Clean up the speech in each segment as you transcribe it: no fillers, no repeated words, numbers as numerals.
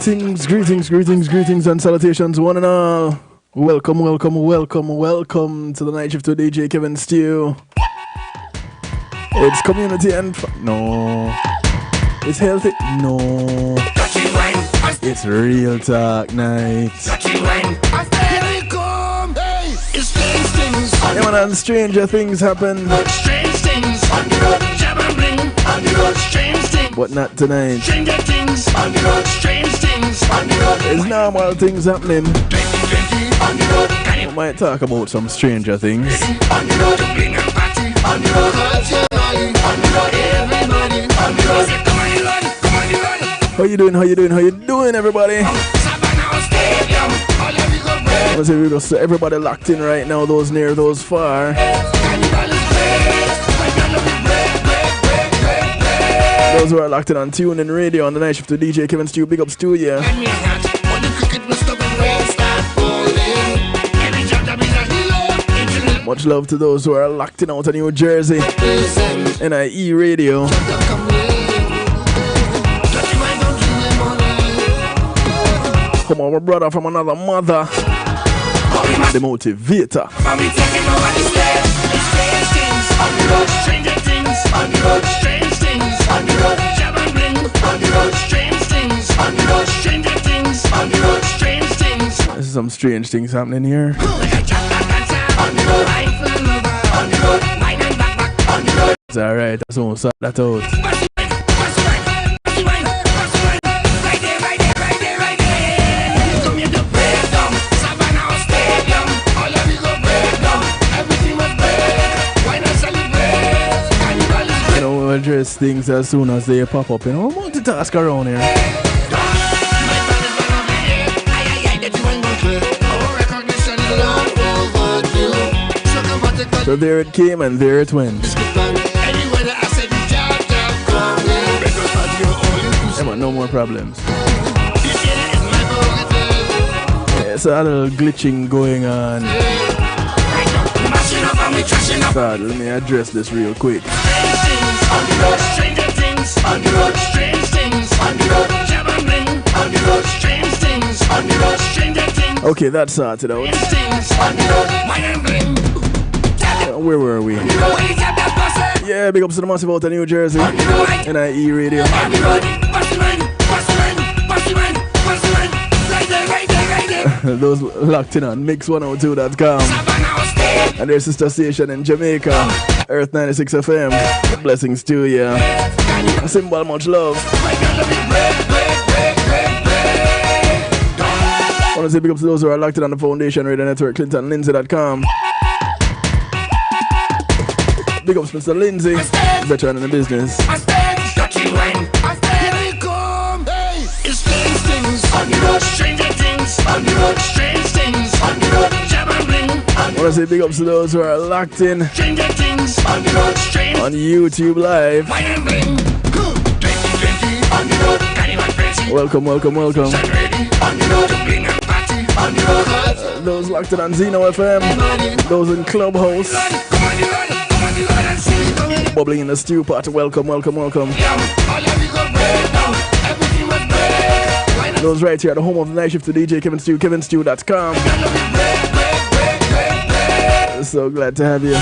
Greetings and salutations, one and all. Welcome to the night shift with DJ Kevin Stew. It's community and no. It's healthy, no. It's real talk night. Yeah, man, and stranger things happen. But not tonight. There's normal things happening. We might talk about some stranger things. How you doing, everybody? Let's see, just everybody locked in right now, those near, those far. Those who are locked in on TuneIn Radio on the night shift to DJ Kevin Stew, big ups to ya. Much love to those who are locked in out of New Jersey. NIE Radio. Come on, my brother from another mother. The motivator. There's some strange things happening here. It's alright, that's all sort that out. You know, we'll address things as soon as they pop up. You know, we'll multitask around here. So there it came and there it went. No more problems. There's a little glitching going on. So let me address this real quick. Okay, that's sorted out. Where were we? Yeah, big ups to the massive out of New Jersey. NIE Radio. Those locked in on mix102.com. And their sister station in Jamaica, Earth 96 FM. Blessings to you. A symbol, much love. I want to say big ups to those who are locked in on the Foundation Radio Network, ClintonLindsay.com. Big ups Mr. Lindsay, veteran in the business. I want to say big ups to those who are locked in on YouTube Live. Welcome. Those locked in on Zeno FM, those in Clubhouse. Bubbling in the stew pot, welcome. Those right here at the home of the night shift to DJ Kevin Stew, kevinstew.com. So glad to have you.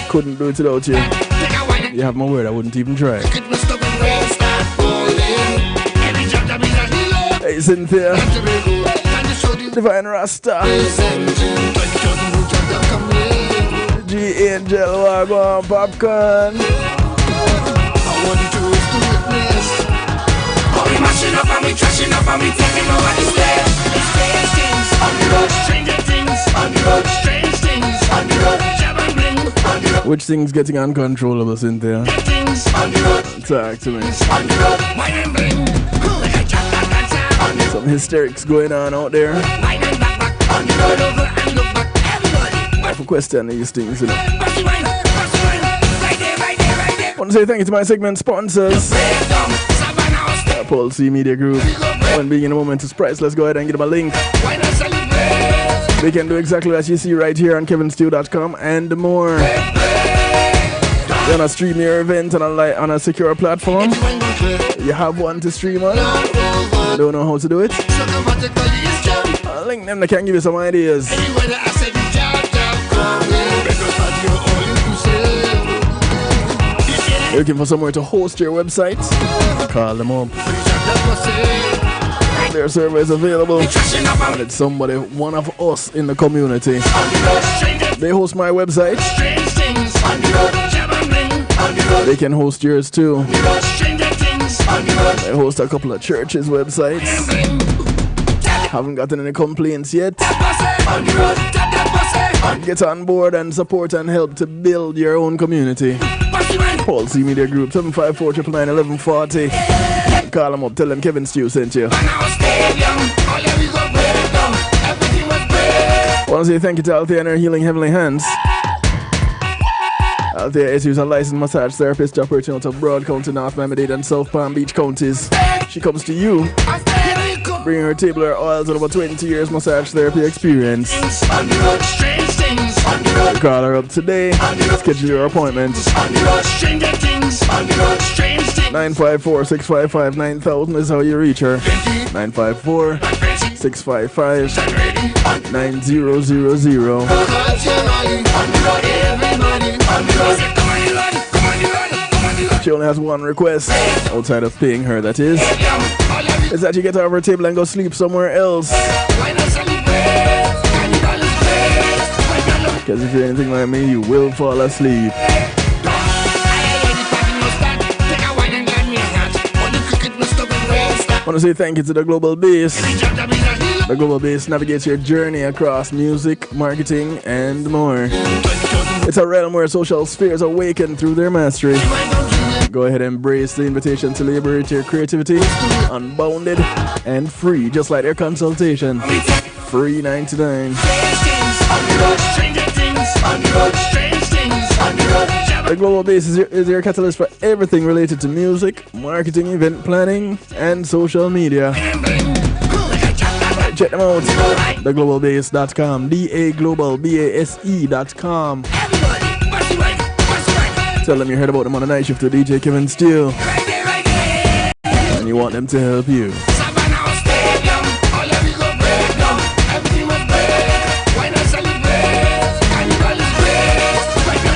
Couldn't do it without you. You have my word, I wouldn't even try. Hey Cynthia, Divine Rasta, G Angel, Wagwan, Popcorn. Mashing up and we trashing up and we taking over the stage. Strange things on the road, stranger things on the road, strange things on the road, jab and bling on the road. Which thing's getting uncontrollable, Cynthia? Things on the road. Talk to me. On the road, wine and bling. Like a jack on the some hysterics going on out there. Wine and back on the road, over and look back. Everybody. I have a question on these things, you know. I want to say thank you to my segment sponsors. Paul C Media Group. When being in a moment is price, let's go ahead and get them a link. They can do exactly as you see right here on kevinstew.com and more. You wanna stream your event on a secure platform? You have one to stream on? don't know how to do it? I'll link them, they can give you some ideas. Looking for somewhere to host your website? Call them up. Their server is available. And it's somebody, one of us in the community. They host my website. They can host yours too. They host a couple of churches' websites. Haven't gotten any complaints yet. Get on board and support and help to build your own community. Paul C Media Group 754-999-1140. Call them up, tell them Kevin Stew sent you. Want to say thank you to Althea and her Healing Heavenly Hands. Althea is a licensed massage therapist operating out of Broad County, North Miami-Dade and South Palm Beach counties. She comes to you, bringing her table her oils and over 20 years massage therapy experience. Call her up today, schedule your appointment. 954-655-9000 is how you reach her. 954-655-9000. She only has one request, outside of paying her, that is that you get out of her table and go sleep somewhere else. Because if you're anything like me, you will fall asleep. I want to say thank you to the Global Base. The Global Base navigates your journey across music, marketing, and more. It's a realm where social spheres awaken through their mastery. Go ahead and embrace the invitation to liberate your creativity, unbounded and free, just like their consultation. Free 99. The Global Base is your catalyst for everything related to music, marketing, event planning, and social media. Check them out. TheGlobalBase.com. DAGlobalBASE.com. Tell them you heard about them on the night shift with DJ Kevin Steele. And you want them to help you.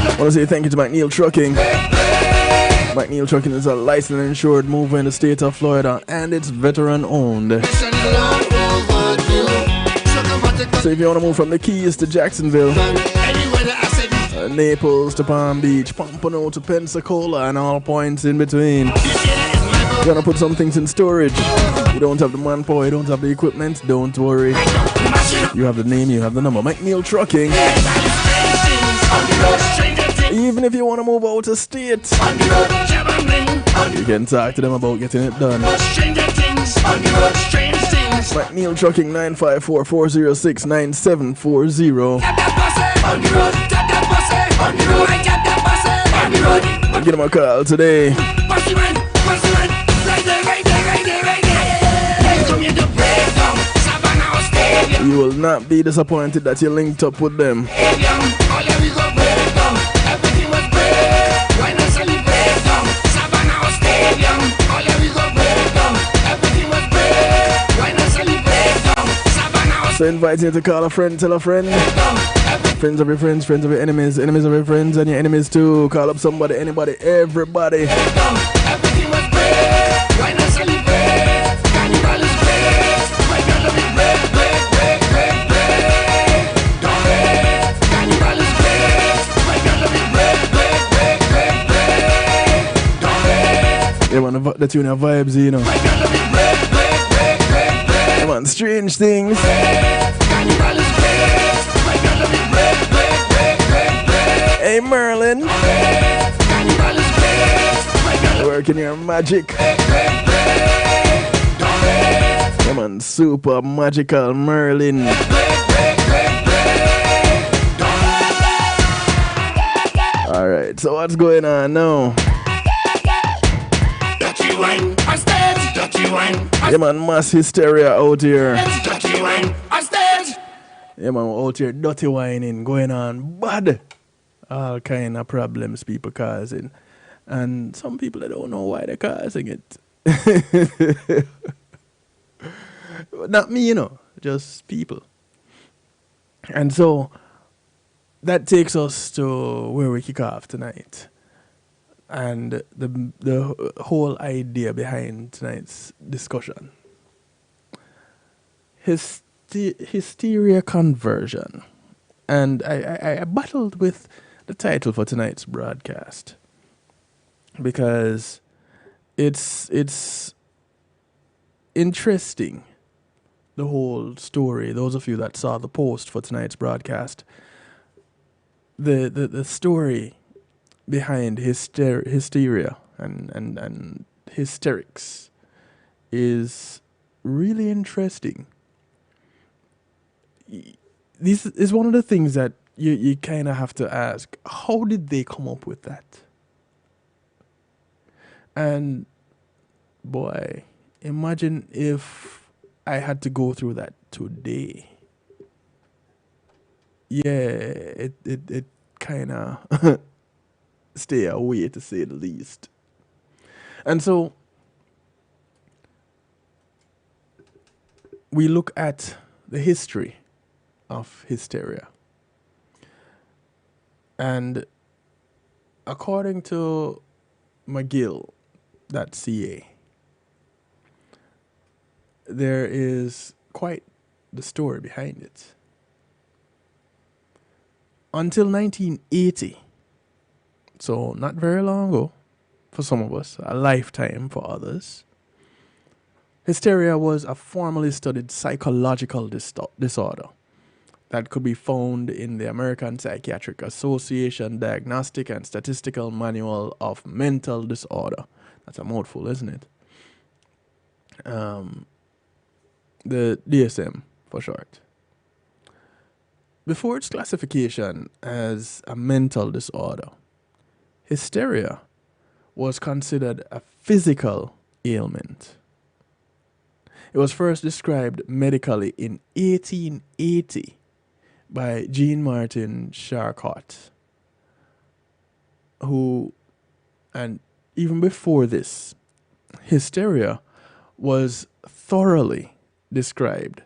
I want to say thank you to McNeil Trucking. McNeil Trucking is a licensed and insured mover in the state of Florida, and it's veteran owned. So if you want to move from the Keys to Jacksonville, Naples to Palm Beach, Pompano to Pensacola, and all points in between, you want to put some things in storage. You don't have the manpower, you don't have the equipment, don't worry. You have the name, you have the number. McNeil Trucking. Even if you want to move out of state, you can talk to them about getting it done. McNeil Trucking 954-406-9740. Give them a call today. You will not be disappointed that you linked up with them. So invite you to call a friend, tell a friend. Friends of your friends, friends of your enemies, enemies of your friends, and your enemies too. Call up somebody, anybody, everybody. They want the tune of vibes, you know. They want strange things. Hey Merlin, working your magic. Come on, super magical Merlin. Alright, so what's going on now? Yeah man, mass hysteria out here. Yeah man, out here dirty whining going on bad. All kind of problems people causing. And some people they don't know why they're causing it. Not me, just people. And so that takes us to where we kick off tonight. And the whole idea behind tonight's discussion. Hysteria conversion. And I battled with the title for tonight's broadcast because it's interesting, the whole story. Those of you that saw the post for tonight's broadcast, the story behind hysteria and hysterics is really interesting. This is one of the things that you kind of have to ask, how did they come up with that? And boy, imagine if I had to go through that today. Yeah, it kind of stay away, to say the least. And so we look at the history of hysteria. And according to McGill.ca, there is quite the story behind it. Until 1980, so not very long ago for some of us, a lifetime for others, hysteria was a formally studied psychological disorder that could be found in the American Psychiatric Association Diagnostic and Statistical Manual of Mental Disorder. That's a mouthful, isn't it? The DSM for short. Before its classification as a mental disorder, hysteria was considered a physical ailment. It was first described medically in 1880 by Jean Martin Charcot, who, and even before this, hysteria was thoroughly described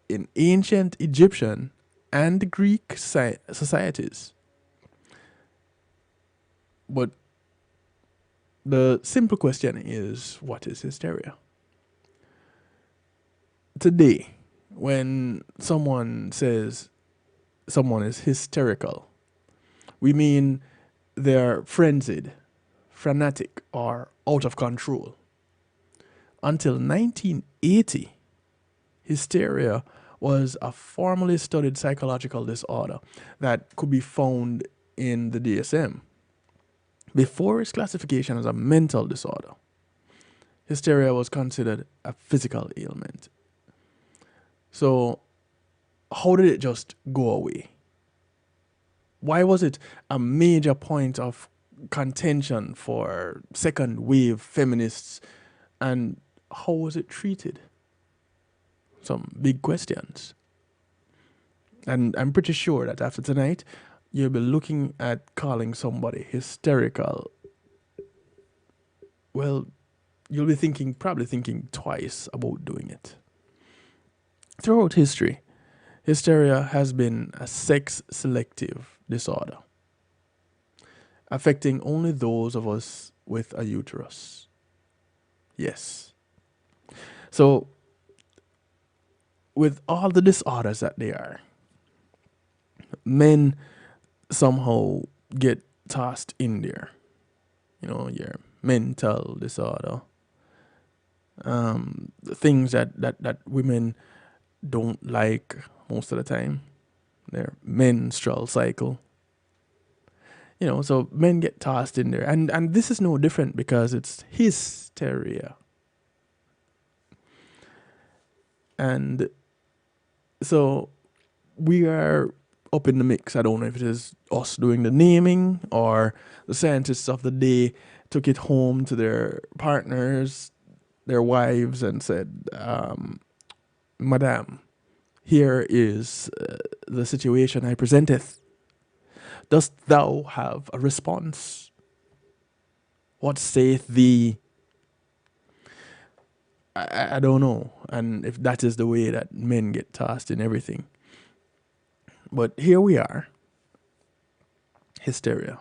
in ancient Egyptian and Greek societies. But the simple question is, what is hysteria? Today, when someone says someone is hysterical, we mean they're frenzied, frantic, or out of control. Until 1980, hysteria was a formally studied psychological disorder that could be found in the DSM. Before its classification as a mental disorder, hysteria was considered a physical ailment. So, how did it just go away? Why was it a major point of contention for second wave feminists, and how was it treated? Some big questions. And I'm pretty sure that after tonight, you'll be looking at calling somebody hysterical. Well, you'll be probably thinking twice about doing it. Throughout history, hysteria has been a sex-selective disorder, affecting only those of us with a uterus. Yes. So, with all the disorders that they are, men somehow get tossed in there. Your mental disorder. The things that women don't like most of the time. Their menstrual cycle. So men get tossed in there. And this is no different because it's hysteria. And so we are up in the mix. I don't know if it is us doing the naming or the scientists of the day took it home to their partners, their wives, and said, Madame, here is the situation I presenteth. Dost thou have a response? What saith thee? I don't know, and if that is the way that men get tossed in everything. But here we are, hysteria.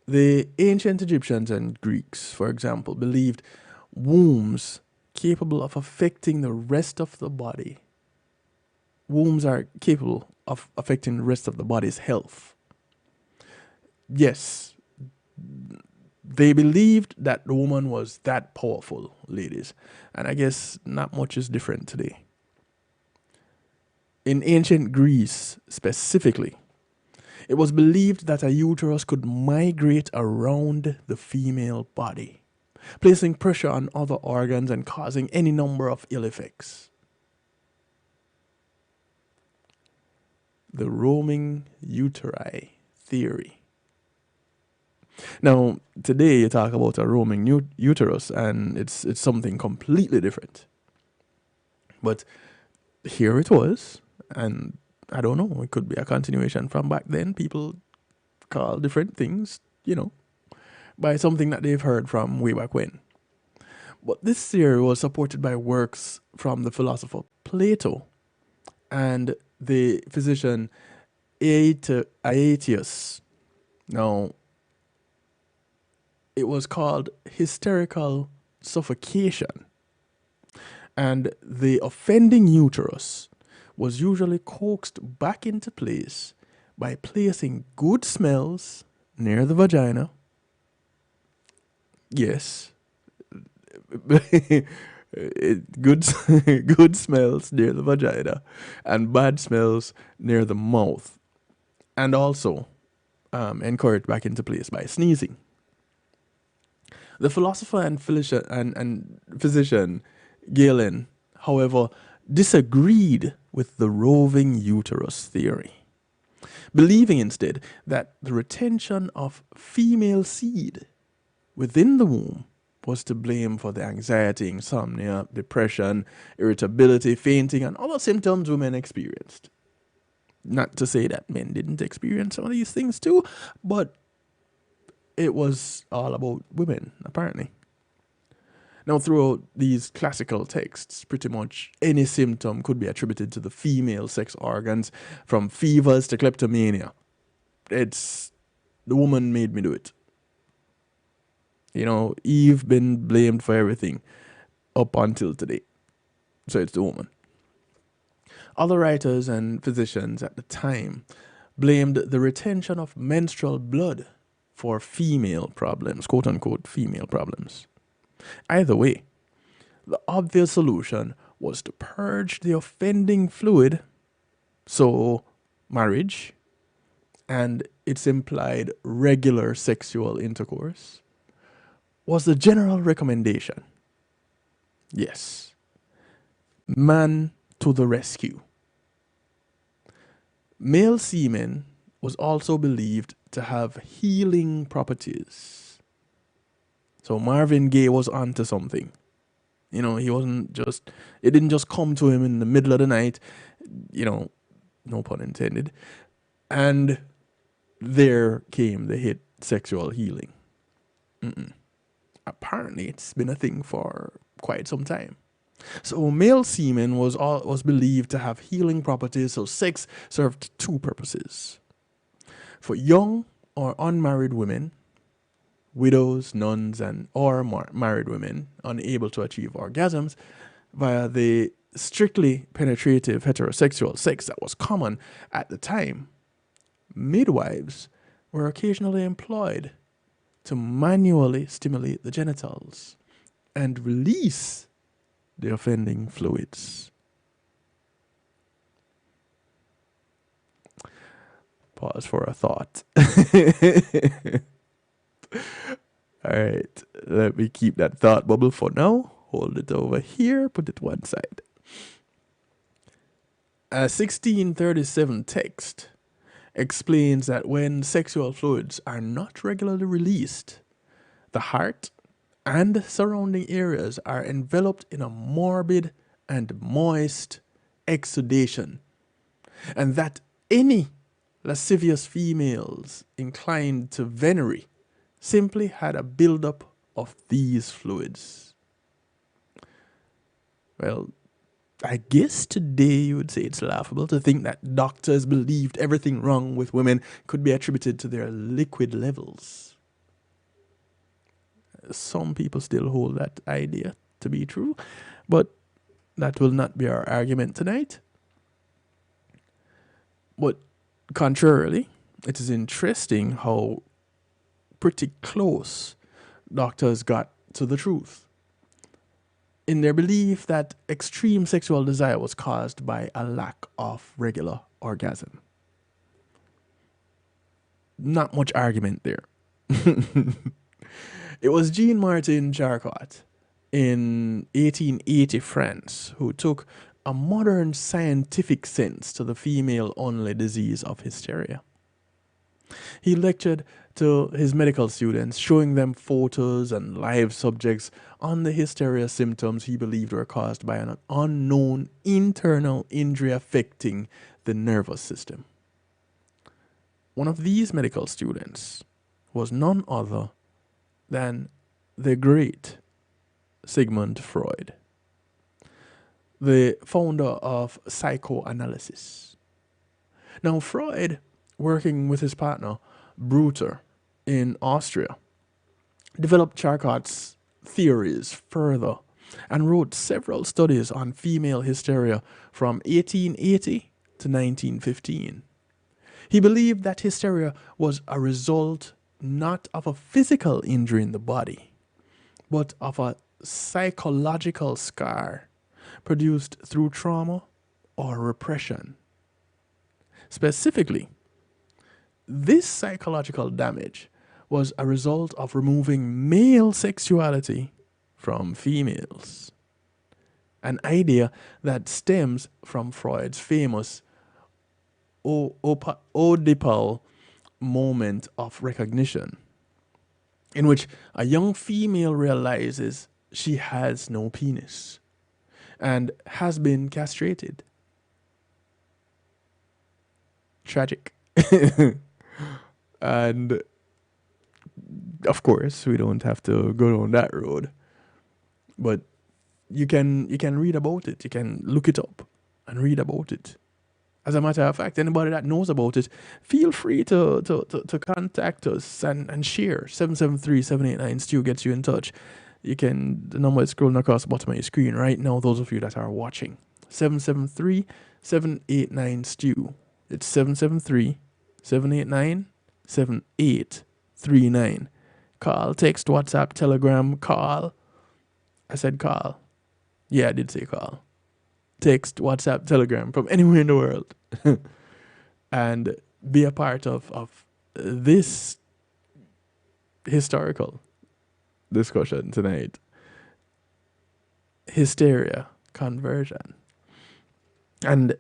The ancient Egyptians and Greeks, for example, believed wombs capable of affecting the rest of the body. Wombs are capable of affecting the rest of the body's health. Yes, they believed that the woman was that powerful, ladies. And I guess not much is different today. In ancient Greece, specifically, it was believed that a uterus could migrate around the female body, placing pressure on other organs and causing any number of ill effects. The roaming uteri theory. Now, today you talk about a roaming uterus, and it's something completely different. But here it was, and I don't know, it could be a continuation from back then. People call different things, by something that they've heard from way back when. But this theory was supported by works from the philosopher Plato and the physician Aetius. Now, it was called hysterical suffocation, and the offending uterus was usually coaxed back into place by placing good smells near the vagina. Yes. good good smells near the vagina and bad smells near the mouth, and also encouraged back into place by sneezing. The philosopher and physician Galen, however, disagreed with the roving uterus theory, believing instead that the retention of female seed within the womb was to blame for the anxiety, insomnia, depression, irritability, fainting, and other symptoms women experienced. Not to say that men didn't experience some of these things too, but it was all about women, apparently. Now, throughout these classical texts, pretty much any symptom could be attributed to the female sex organs, from fevers to kleptomania. It's the woman made me do it. Eve been blamed for everything up until today. So it's the woman. Other writers and physicians at the time blamed the retention of menstrual blood for female problems, quote unquote female problems. Either way, the obvious solution was to purge the offending fluid, so marriage, and its implied regular sexual intercourse was the general recommendation. Yes. Man to the rescue. Male semen was also believed to have healing properties. So Marvin Gaye was onto something. He wasn't just, it didn't just come to him in the middle of the night, no pun intended. And there came the hit sexual healing. Apparently it's been a thing for quite some time. So male semen was believed to have healing properties, so sex served two purposes. For young or unmarried women, widows, nuns, or married women unable to achieve orgasms via the strictly penetrative heterosexual sex that was common at the time, midwives were occasionally employed to manually stimulate the genitals and release the offending fluids. Pause for a thought. All right, let me keep that thought bubble for now. Hold it over here, put it one side. A 1637 text explains that when sexual fluids are not regularly released, the heart and surrounding areas are enveloped in a morbid and moist exudation, and that any lascivious females inclined to venery simply had a buildup of these fluids? Well, I guess today you would say it's laughable to think that doctors believed everything wrong with women could be attributed to their liquid levels. Some people still hold that idea to be true, but that will not be our argument tonight. But contrarily, it is interesting how pretty close doctors got to the truth in their belief that extreme sexual desire was caused by a lack of regular orgasm. Not much argument there. It was Jean-Martin Charcot in 1880 France who took a modern scientific sense to the female-only disease of hysteria. He lectured to his medical students, showing them photos and live subjects on the hysteria symptoms he believed were caused by an unknown internal injury affecting the nervous system. One of these medical students was none other than the great Sigmund Freud, the founder of psychoanalysis. Now, Freud, working with his partner, Bruter, in Austria, developed Charcot's theories further and wrote several studies on female hysteria from 1880 to 1915. He believed that hysteria was a result not of a physical injury in the body, but of a psychological scar produced through trauma or repression. Specifically, this psychological damage was a result of removing male sexuality from females, an idea that stems from Freud's famous Oedipal moment of recognition, in which a young female realizes she has no penis and has been castrated. Tragic. And of course, we don't have to go down that road, but you can read about it. You can look it up and read about it. As a matter of fact, anybody that knows about it, feel free to contact us and share. 773-789-STEW gets you in touch. You can, the number is scrolling across the bottom of your screen right now, those of you that are watching. 773-789-STEW. It's 773-789-7839. Call, text, WhatsApp, Telegram, call. I said call. Yeah, I did say call. Text, WhatsApp, Telegram from anywhere in the world. And be a part of this historical discussion tonight. Hysteria, conversion. And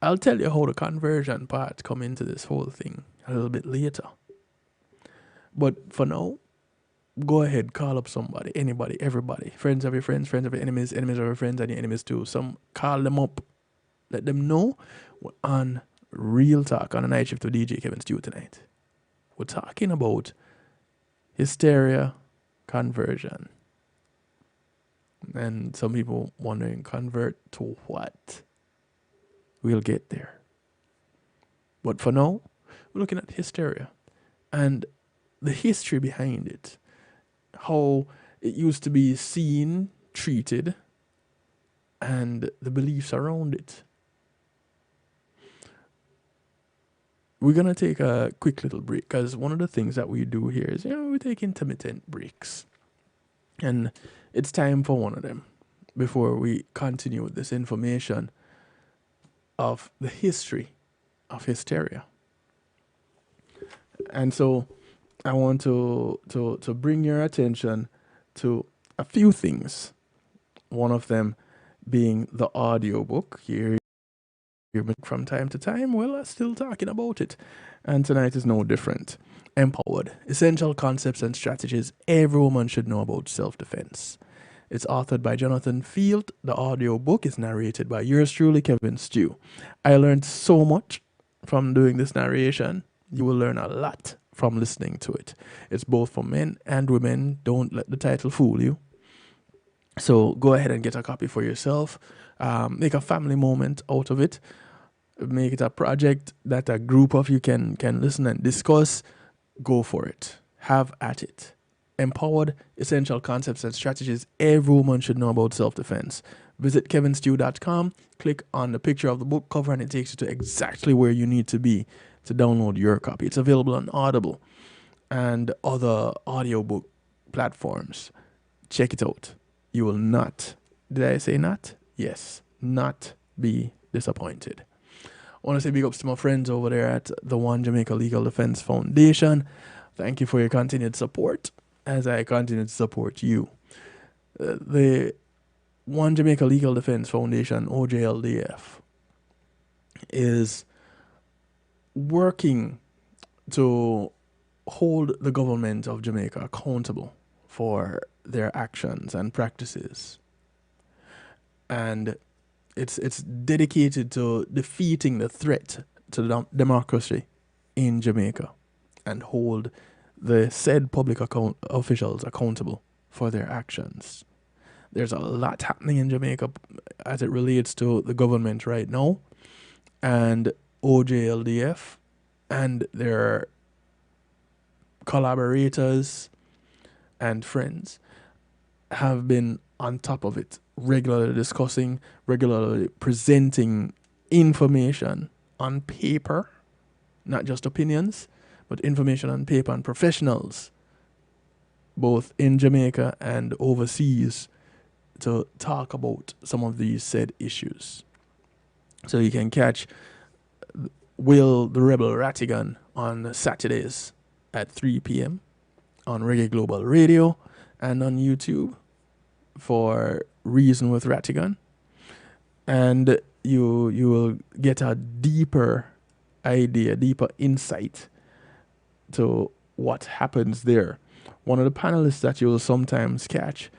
I'll tell you how the conversion part come into this whole thing a little bit later. But for now, go ahead, call up somebody, anybody, everybody. Friends of your friends, friends of your enemies, enemies of your friends, and your enemies too. Some call them up. Let them know we're on Real Talk on the night shift with DJ Kevin Stew tonight. We're talking about hysteria, conversion. And some people wondering, convert to what? We'll get there. But for now, we're looking at hysteria and the history behind it. How it used to be seen, treated, and the beliefs around it. We're going to take a quick little break because one of the things that we do here is, we take intermittent breaks. And it's time for one of them before we continue with this information of the history of hysteria. And so I want to bring your attention to a few things. One of them being the audiobook. Here from time to time, well, I'm still talking about it. And tonight is no different. Empowered. Essential concepts and strategies every woman should know about self-defense. It's authored by Jonathan Field. The audiobook is narrated by yours truly, Kevin Stew. I learned so much from doing this narration. You will learn a lot from listening to it. It's both for men and women. Don't let the title fool you. So go ahead and get a copy for yourself. Make a family moment out of it. Make it a project that a group of you can listen and discuss. Go for it. Have at it. Empowered Essential Concepts and Strategies every woman should know about self-defense. Visit kevinstew.com, click on the picture of the book cover, and it takes you to exactly where you need to be to download your copy. It's available on Audible and other audiobook platforms. Check it out. You will not, did I say not? Yes, not be disappointed. I want to say big ups to my friends over there at the One Jamaica Legal Defense Foundation. Thank you for your continued support as I continue to support you. The One Jamaica Legal Defense Foundation, OJLDF, is working to hold the government of Jamaica accountable for their actions and practices. And it's dedicated to defeating the threat to democracy in Jamaica and hold the said public officials accountable for their actions. There's a lot happening in Jamaica as it relates to the government right now, and OJLDF and their collaborators and friends have been on top of it, regularly discussing, regularly presenting information on paper, not just opinions, but information on paper, and professionals, both in Jamaica and overseas, to talk about some of these said issues. So you can catch Will the Rebel Rattigan on Saturdays at 3 p.m. on Reggae Global Radio and on YouTube for Reason with Rattigan. And you will get a deeper idea, deeper insight to what happens there. One of the panelists that you'll sometimes catch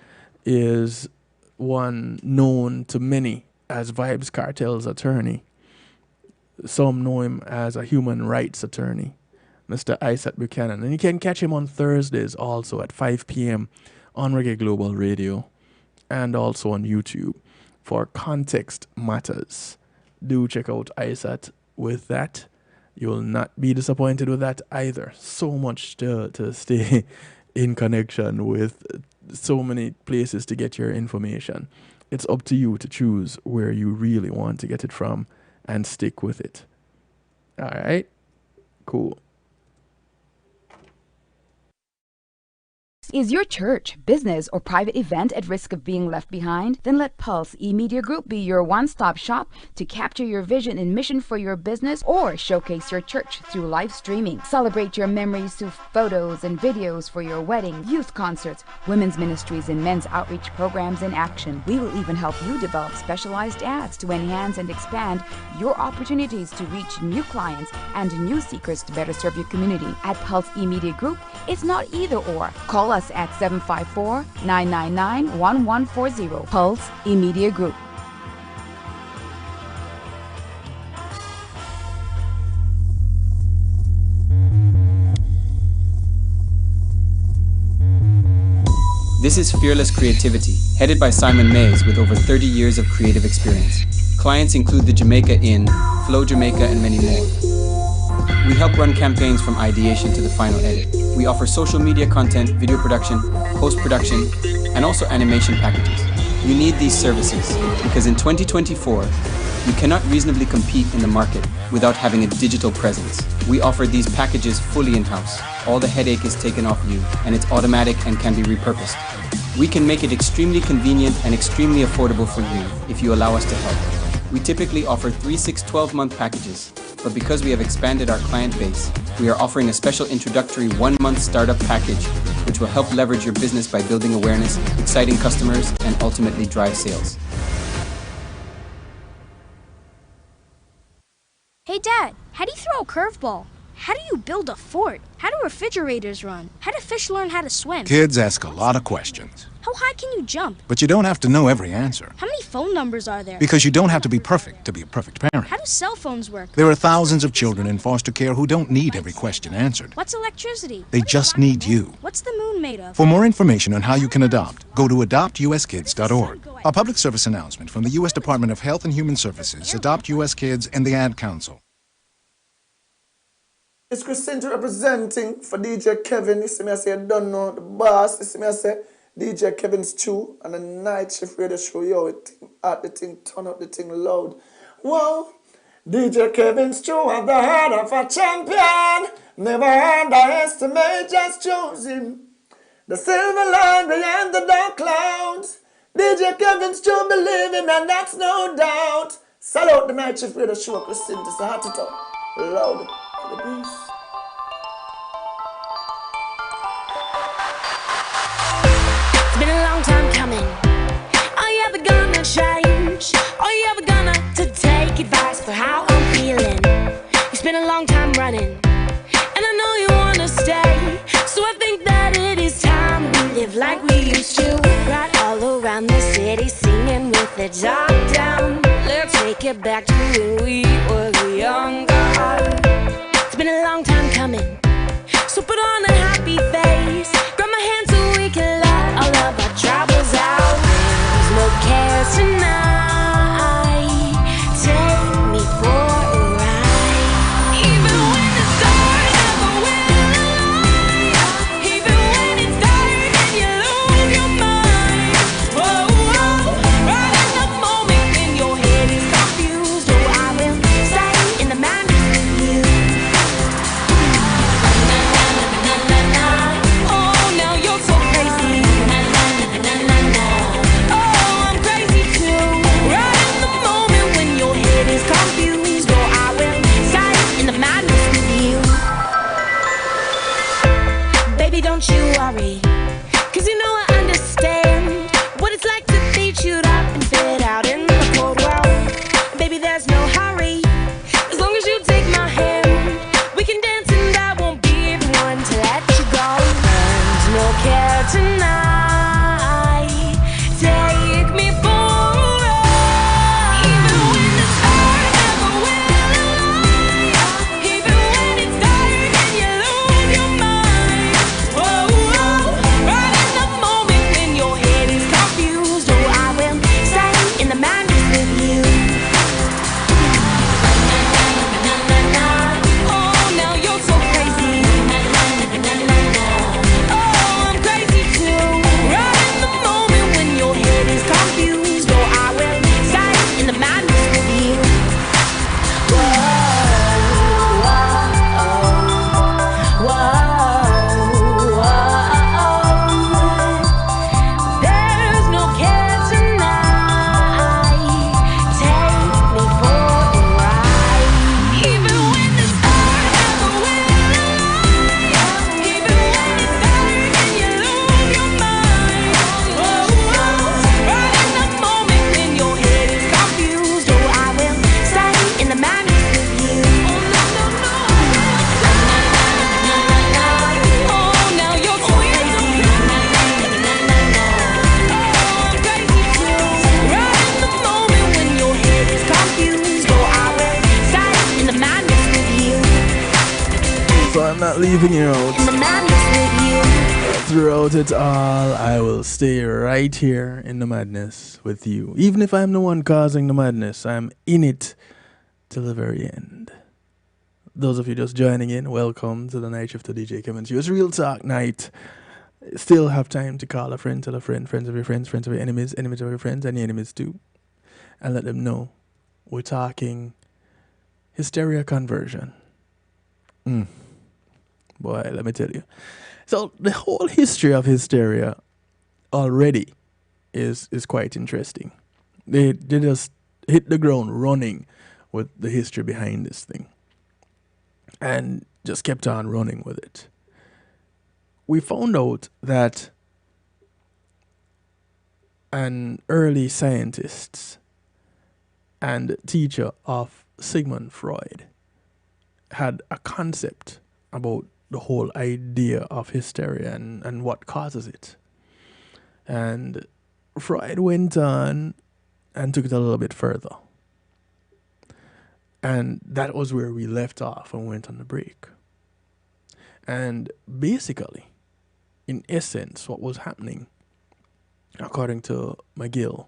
is one known to many as Vibes Cartel's attorney. Some know him as a human rights attorney, Mr. Isaac Buchanan. And you can catch him on Thursdays also at 5 p.m. on Reggae Global Radio and also on YouTube for Context Matters. Do check out Isaac with that. You will not be disappointed with that either. So much to stay in connection with, so many places to get your information. It's up to you to choose where you really want to get it from and stick with it. All right? Cool. Is your church, business, or private event at risk of being left behind? Then let Pulse eMedia Group be your one-stop shop to capture your vision and mission for your business or showcase your church through live streaming. Celebrate your memories through photos and videos for your wedding, youth concerts, women's ministries, and men's outreach programs in action. We will even help you develop specialized ads to enhance and expand your opportunities to reach new clients and new seekers to better serve your community. At Pulse eMedia Group, it's not either or. Call us at 754-999-1140. Pulse eMedia Group. This is Fearless Creativity, headed by Simon Mays with over 30 years of creative experience. Clients include the Jamaica Inn, Flow Jamaica, and many more. We help run campaigns from ideation to the final edit. We offer social media content, video production, post-production, and also animation packages. You need these services because in 2024, you cannot reasonably compete in the market without having a digital presence. We offer these packages fully in-house. All the headache is taken off you, and it's automatic and can be repurposed. We can make it extremely convenient and extremely affordable for you if you allow us to help. We typically offer 3, 6, 12-month packages, but because we have expanded our client base, we are offering a special introductory 1-month startup package, which will help leverage your business by building awareness, exciting customers, and ultimately drive sales. Hey Dad, how do you throw a curveball? How do you build a fort? How do refrigerators run? How do fish learn how to swim? Kids ask a lot of questions. How high can you jump? But you don't have to know every answer. How many phone numbers are there? Because you don't have to be perfect to be a perfect parent. How do cell phones work? There are thousands of children in foster care who don't need every question answered. What's electricity? They just need you. What's the moon made of? For more information on how you can adopt, go to adoptuskids.org. A public service announcement from the U.S. Department of Health and Human Services, Adopt U.S. Kids, and the Ad Council. It's Christine representing for DJ Kevin. You see me, I say, I don't know the boss. You see me, I say, DJ Kevin's Chew on the night shift radio show. Yo, it at the thing, turn up the thing loud. Whoa, DJ Kevin's Chew at the heart of a champion. Never underestimate, just choose him. The silver line behind the dark clouds. DJ Kevin's Chew, believe him, and that's no doubt. Salute the night shift radio show, Christine. It's a heart to talk loud. The beast. It's been a long time coming. Are you ever gonna change? Are you ever gonna to take advice for how I'm feeling? It's been a long time running, and I know you wanna stay. So I think that it is time we live like we used to. Right all around the city, singing with the top down. Let's take it back to when we were younger. It's been a long time coming, so put on a happy face. Grab my hand so we can let all of our troubles out. There's no care tonight. Take me for a ride. Even when the stars never will align. Even when it's dark and you lose your mind. Whoa, whoa. Right in the moment when your head is confused. Oh, I will stay in the madness with you. Oh, now you're so crazy. Oh, I'm crazy too. Right in the moment when your head is confused. Oh, I will stay in the madness with you. Baby, don't you worry, 'cause you know I understand what it's like to be chewed up and spit out in the cold world. Baby, there's no hurry, as long as you take my hand. We can dance and I won't be the one to let you go. There's no care tonight. Take me for a ride. Even when the stars never will align. Even when it's dark and you lose your mind. Whoa, whoa. Right in the moment when your head is confused. Oh, I will stay in the madness with you. Oh, now you're so crazy. Oh, I'm crazy too. Right in the moment when your head is confused. Oh, I will stay in the madness with you. Whoa, whoa, whoa, whoa. There's no care tonight. Take me for a ride. Even when the stars never will align. Even when it's dark and you lose your mind. Whoa, whoa. Right in the moment when your head is confused. Oh, I will stay in the madness with you. Oh, no, no, no. Oh, now you're so crazy. Oh, I'm crazy too. Right in the moment when your head is confused. Oh, I will stay in the madness with you. So I'm not leaving you out. In the madness with you. Throughout it all, I will stay right here in the madness with you. Even if I'm the one causing the madness, I'm in it till the very end. Those of you just joining in, welcome to the night shift of DJ Kevin's. It's Real Talk Night. Still have time to call a friend, tell a friend, friends of your friends, friends of your enemies, enemies of your friends, and your enemies too. And let them know we're talking hysteria conversion. Boy, let me tell you. So the whole history of hysteria already is quite interesting. They just hit the ground running with the history behind this thing and just kept on running with it. We found out that an early scientist and teacher of Sigmund Freud had a concept about the whole idea of hysteria and what causes it. And Freud went on and took it a little bit further. And that was where we left off and went on the break. And basically, in essence, what was happening, according to McGill,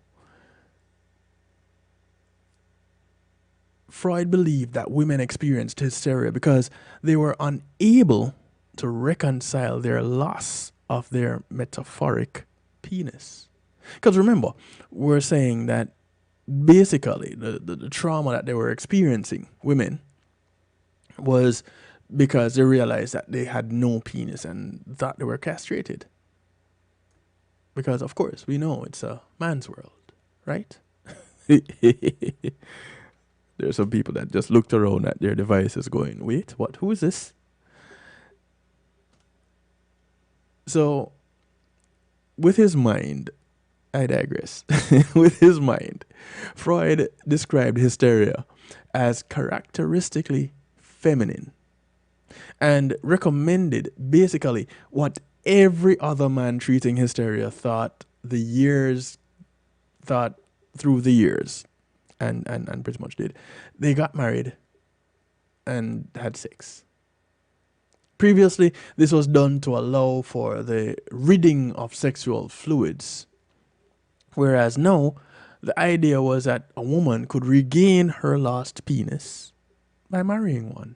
Freud believed that women experienced hysteria because they were unable to reconcile their loss of their metaphoric penis. Because remember, we're saying that basically the trauma that they were experiencing, women, was because they realized that they had no penis and thought they were castrated. Because, of course, we know it's a man's world, right? There's some people that just looked around at their devices going, wait, what? Who is this? So, with his mind, I digress. With his mind, Freud described hysteria as characteristically feminine and recommended basically what every other man treating hysteria thought through the years and pretty much did. They got married and had sex. Previously, this was done to allow for the ridding of sexual fluids. Whereas now, the idea was that a woman could regain her lost penis by marrying one.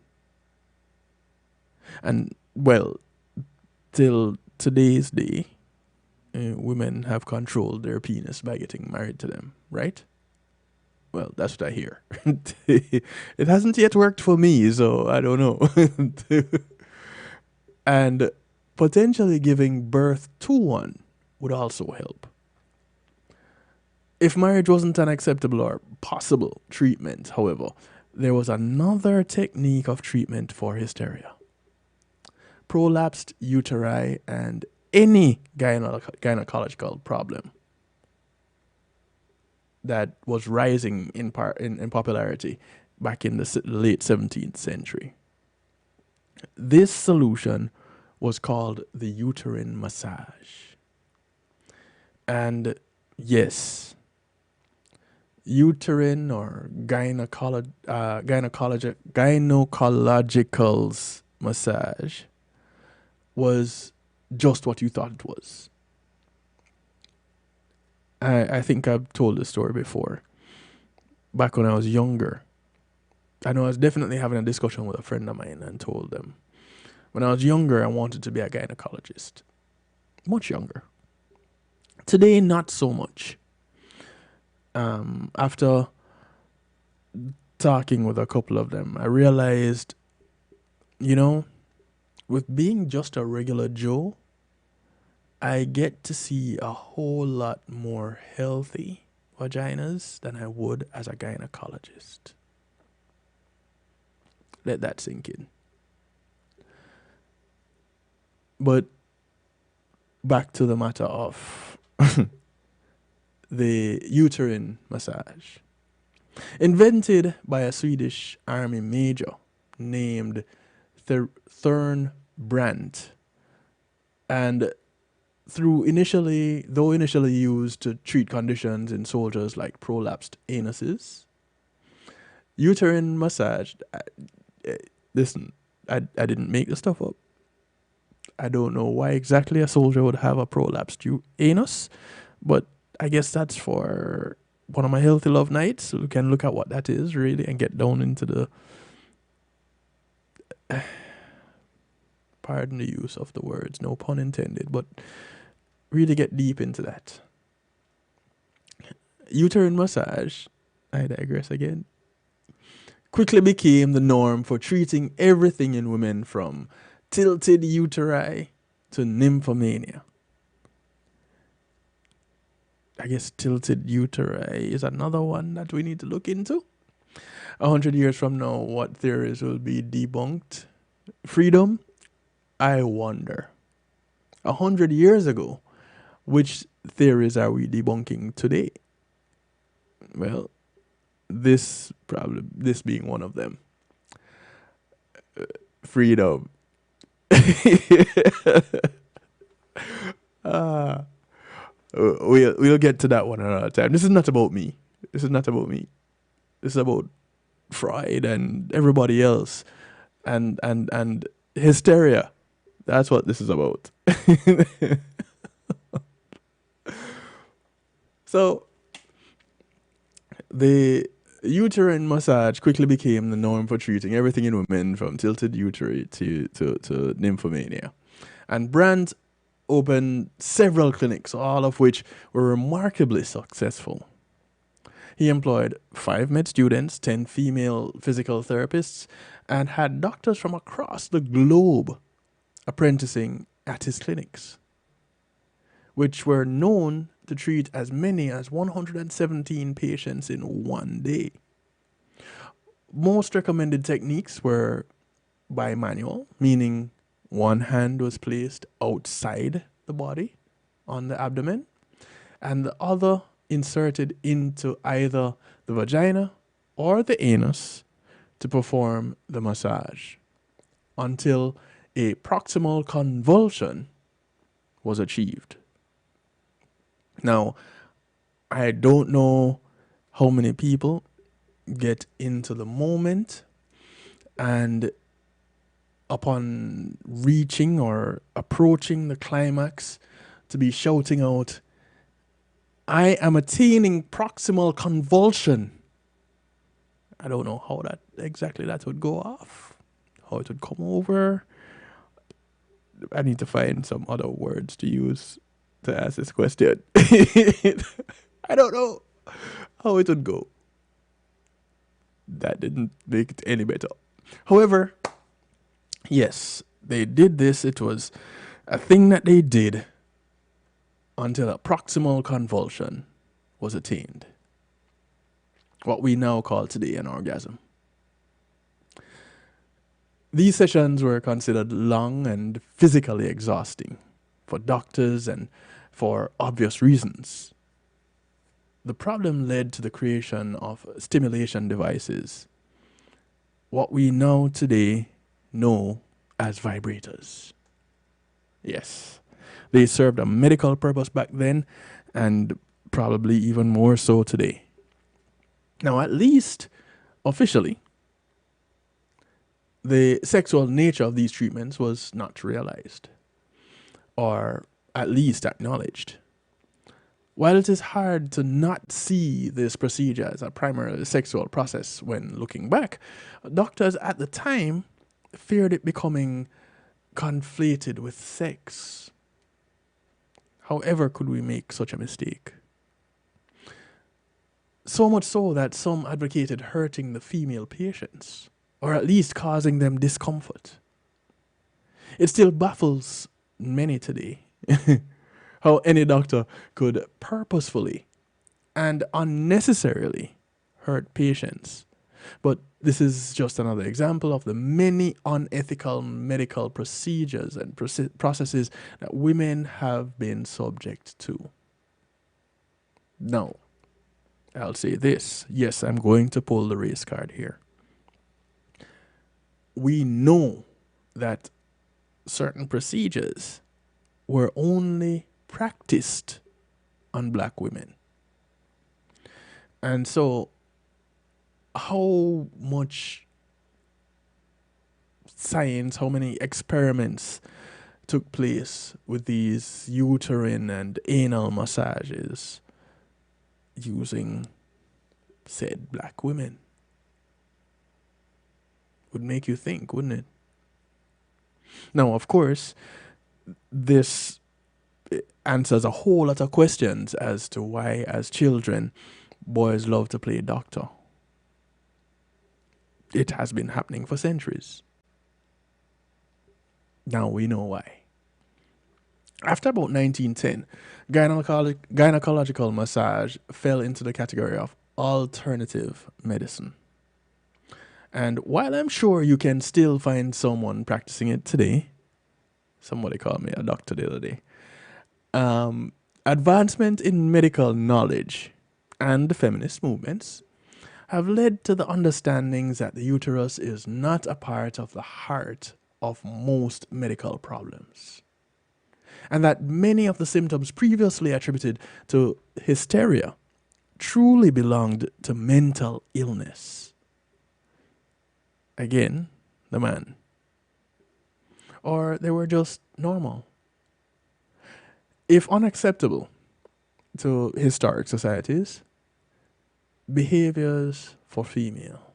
And, well, till today's day, women have controlled their penis by getting married to them, right? Well, that's what I hear. It hasn't yet worked for me, so I don't know. And potentially giving birth to one would also help. If marriage wasn't an acceptable or possible treatment, however, there was another technique of treatment for hysteria. Prolapsed uteri and any gynecological problem that was rising in popularity back in the late 17th century. This solution was called the uterine massage. And yes, uterine or gynecologicals massage was just what you thought it was. I think I've told this story before. Back when I was younger, I know I was definitely having a discussion with a friend of mine and told them, when I was younger, I wanted to be a gynecologist. Much younger. Today, not so much. After talking with a couple of them, I realized, with being just a regular Joe, I get to see a whole lot more healthy vaginas than I would as a gynecologist. Let that sink in. But back to the matter of the uterine massage. Invented by a Swedish army major named Thurn Brandt, and though initially used to treat conditions in soldiers like prolapsed anuses, uterine massage, listen, I didn't make this stuff up. I don't know why exactly a soldier would have a prolapsed anus, but I guess that's for one of my healthy love nights. So we can look at what that is really and get down into the pardon the use of the words, no pun intended, but really get deep into that. Uterine massage, I digress again, quickly became the norm for treating everything in women from tilted uteri to nymphomania. I guess tilted uteri is another one that we need to look into. 100 years from now, what theories will be debunked? Freedom? I wonder. 100 years ago, which theories are we debunking today? Well, this being one of them. Freedom. We'll get to that one another time. This is not about me. This is not about me. This is about Freud and everybody else, and hysteria. That's what this is about. So, the uterine massage quickly became the norm for treating everything in women from tilted uteri to nymphomania. And Brandt opened several clinics, all of which were remarkably successful. He employed 5 med students, 10 female physical therapists, and had doctors from across the globe apprenticing at his clinics, which were known to treat as many as 117 patients in one day. Most recommended techniques were bimanual, meaning one hand was placed outside the body on the abdomen and the other inserted into either the vagina or the anus to perform the massage until a proximal convulsion was achieved. Now, I don't know how many people get into the moment and upon reaching or approaching the climax to be shouting out, "I am attaining proximal convulsion." I don't know how that would go off, how it would come over. I need to find some other words to use to ask this question. I don't know how it would go. That didn't make it any better. However, yes, they did this. It was a thing that they did until a proximal convulsion was attained. What we now call today an orgasm. These sessions were considered long and physically exhausting for doctors and for obvious reasons. The problem led to the creation of stimulation devices, what we now today know as vibrators. Yes, they served a medical purpose back then and probably even more so today. Now, at least officially, the sexual nature of these treatments was not realized, or at least acknowledged. While it is hard to not see this procedure as a primarily sexual process when looking back, doctors at the time feared it becoming conflated with sex. However could we make such a mistake? So much so that some advocated hurting the female patients, or at least causing them discomfort. It still baffles many today how any doctor could purposefully and unnecessarily hurt patients. But this is just another example of the many unethical medical procedures and processes that women have been subject to. Now, I'll say this. Yes, I'm going to pull the race card here. We know that certain procedures were only practiced on black women. And so, how much science, how many experiments took place with these uterine and anal massages using said black women? Would make you think, wouldn't it? Now, of course, this answers a whole lot of questions as to why, as children, boys love to play doctor. It has been happening for centuries. Now we know why. After about 1910, gynecological massage fell into the category of alternative medicine. And while I'm sure you can still find someone practicing it today, somebody called me a doctor the other day, advancement in medical knowledge and the feminist movements have led to the understandings that the uterus is not a part of the heart of most medical problems. and that many of the symptoms previously attributed to hysteria truly belonged to mental illness. Again, the man. Or they were just normal. If unacceptable to historic societies, behaviors for female.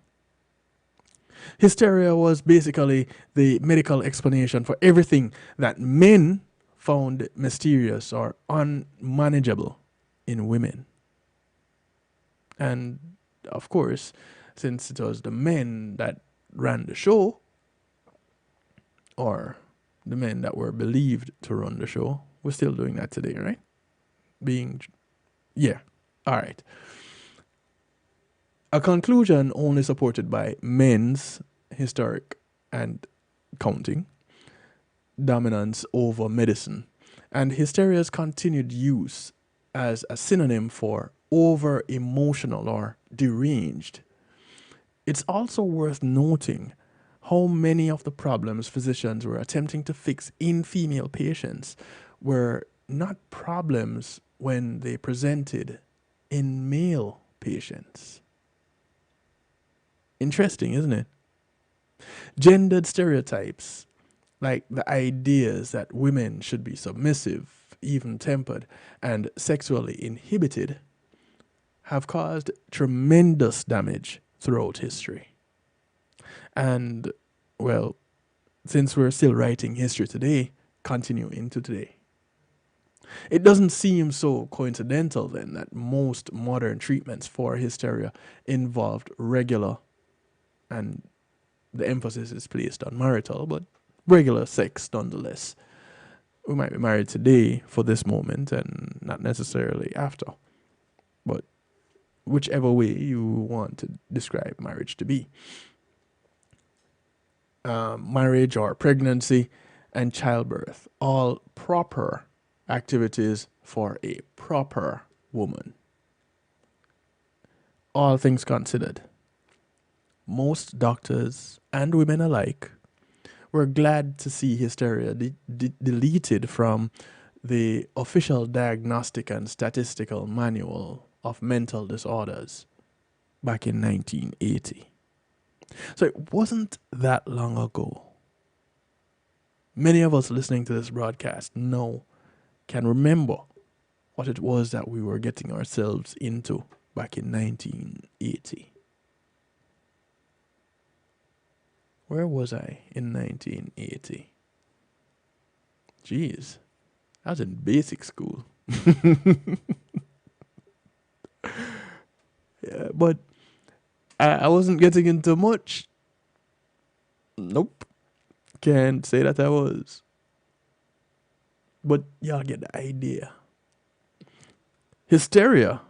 Hysteria was basically the medical explanation for everything that men found mysterious or unmanageable in women. And of course, since it was the men that ran the show, or the men that were believed to run the show, we're still doing that today, right? All right. A conclusion only supported by men's historic and counting dominance over medicine, and hysteria's continued use as a synonym for over emotional or deranged. It's also worth noting how many of the problems physicians were attempting to fix in female patients were not problems when they presented in male patients. Interesting, isn't it? Gendered stereotypes, like the ideas that women should be submissive, even-tempered, and sexually inhibited, have caused tremendous damage throughout history. And, well, since we're still writing history today, continue into today. It doesn't seem so coincidental then that most modern treatments for hysteria involved regular, and the emphasis is placed on marital, but regular sex nonetheless. We might be married today for this moment and not necessarily after, but whichever way you want to describe marriage to be. Marriage or pregnancy and childbirth, all proper activities for a proper woman. All things considered, most doctors and women alike were glad to see hysteria deleted from the official diagnostic and statistical manual of mental disorders back in 1980. So it wasn't that long ago. Many of us listening to this broadcast can remember what it was that we were getting ourselves into back in 1980. Where was I in 1980? Jeez, I was in basic school. Yeah, but I wasn't getting into much. Nope. Can't say that I was. But y'all get the idea. Hysteria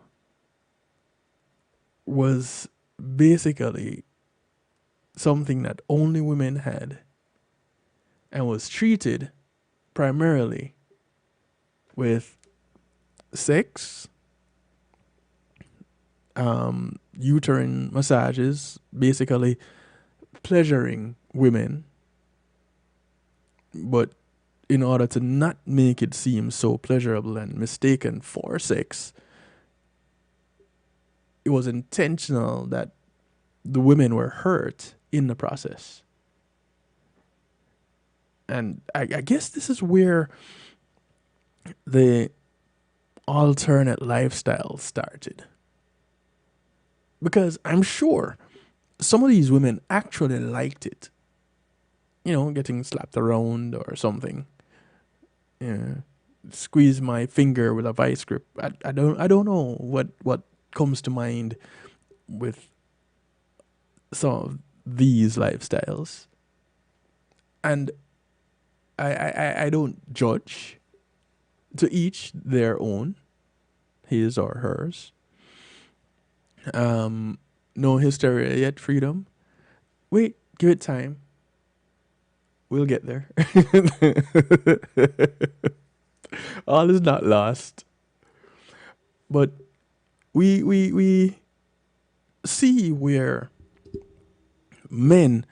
was basically something that only women had and was treated primarily with sex, uterine massages, basically pleasuring women, but in order to not make it seem so pleasurable and mistaken for sex, it was intentional that the women were hurt in the process. And I guess this is where the alternate lifestyle started. Because I'm sure some of these women actually liked it. You know, getting slapped around or something. Yeah. Squeeze my finger with a vice grip. I don't know what comes to mind with some of these lifestyles. And I don't judge. To each their own, his or hers. No hysteria yet, freedom. Wait, give it time. We'll get there. All is not lost. But we see where men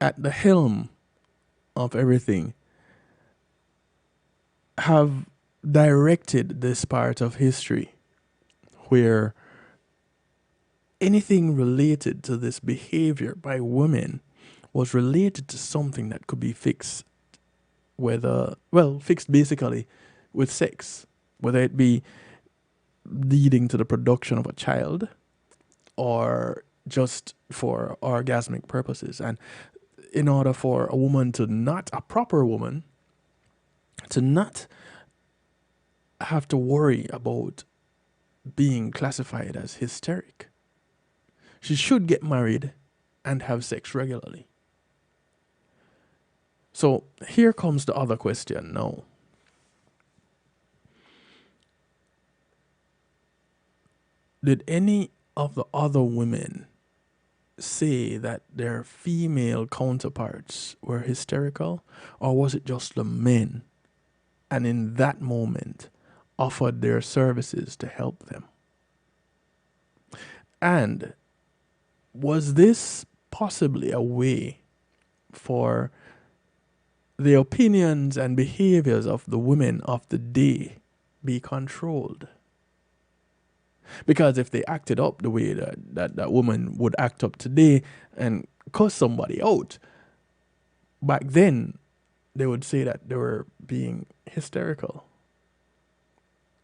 at the helm of everything have directed this part of history where anything related to this behavior by women was related to something that could be fixed, fixed basically with sex, whether it be leading to the production of a child or just for orgasmic purposes. And in order for a woman a proper woman, to not have to worry about being classified as hysteric, she should get married and have sex regularly. So here comes the other question now. Did any of the other women say that their female counterparts were hysterical, or was it just the men, and in that moment offered their services to help them? And was this possibly a way for the opinions and behaviors of the women of the day be controlled? Because if they acted up the way that woman would act up today and cuss somebody out, back then they would say that they were being hysterical.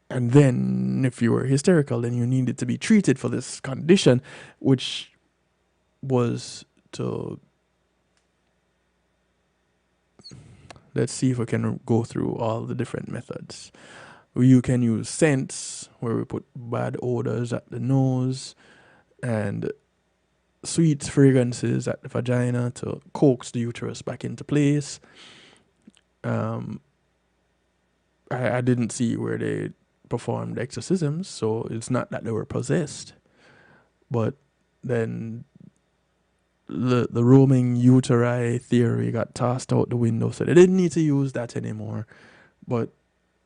And then if you were hysterical, then you needed to be treated for this condition, which was to... Let's see if we can go through all the different methods. You can use scents, where we put bad odors at the nose, and sweet fragrances at the vagina to coax the uterus back into place. I didn't see where they performed exorcisms, so it's not that they were possessed. But then the roaming uteri theory got tossed out the window, so they didn't need to use that anymore. But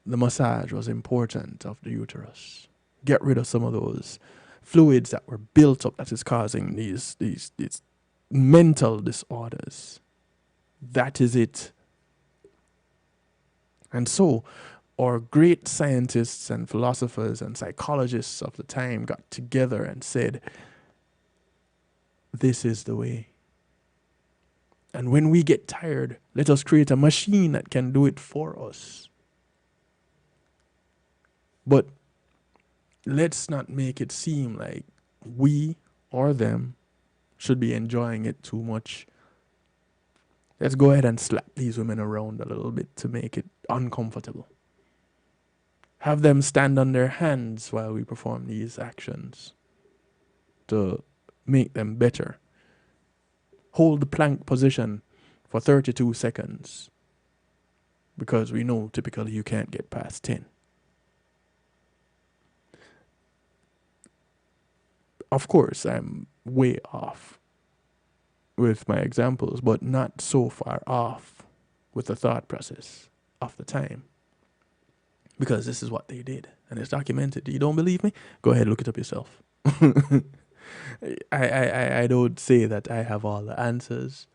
the massage was important of the uterus. Get rid of some of those fluids that were built up that is causing these mental disorders. That is it. And so our great scientists and philosophers and psychologists of the time got together and said, this is the way. And when we get tired, let us create a machine that can do it for us. But let's not make it seem like we or them should be enjoying it too much. Let's go ahead and slap these women around a little bit to make it uncomfortable. Have them stand on their hands while we perform these actions to make them better. Hold the plank position for 32 seconds because we know typically you can't get past 10. Of course, I'm way off with my examples, but not so far off with the thought process of the time. Because this is what they did, and it's documented. You don't believe me? Go ahead, look it up yourself. I don't say that I have all the answers,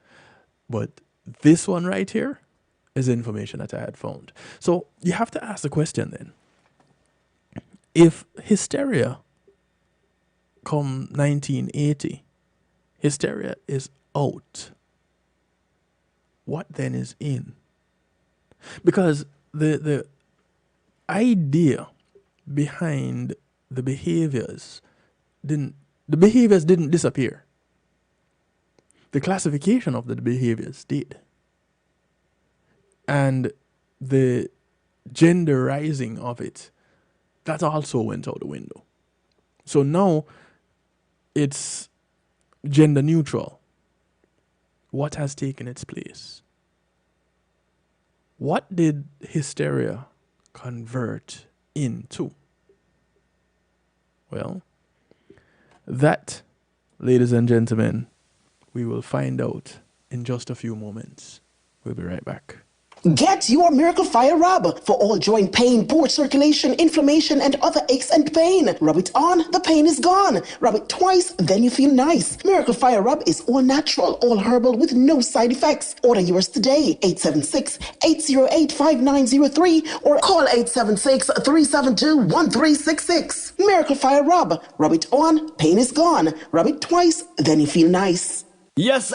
but this one right here is information that I had found. So you have to ask the question then. If hysteria come 1980, hysteria is out, what then is in? Because the idea behind the behaviors didn't disappear. The classification of the behaviors did. And the genderizing of it, that also went out the window. So now it's gender neutral. What has taken its place? What did hysteria convert into? Well, that, ladies and gentlemen, we will find out in just a few moments. We'll be right back. Get your Miracle Fire Rub for all joint pain, poor circulation, inflammation, and other aches and pain. Rub it on, the pain is gone. Rub it twice, then you feel nice. Miracle Fire Rub is all natural, all herbal with no side effects. Order yours today, 876-808-5903 or call 876-372-1366. Miracle Fire Rub. Rub it on, pain is gone. Rub it twice, then you feel nice. Yes,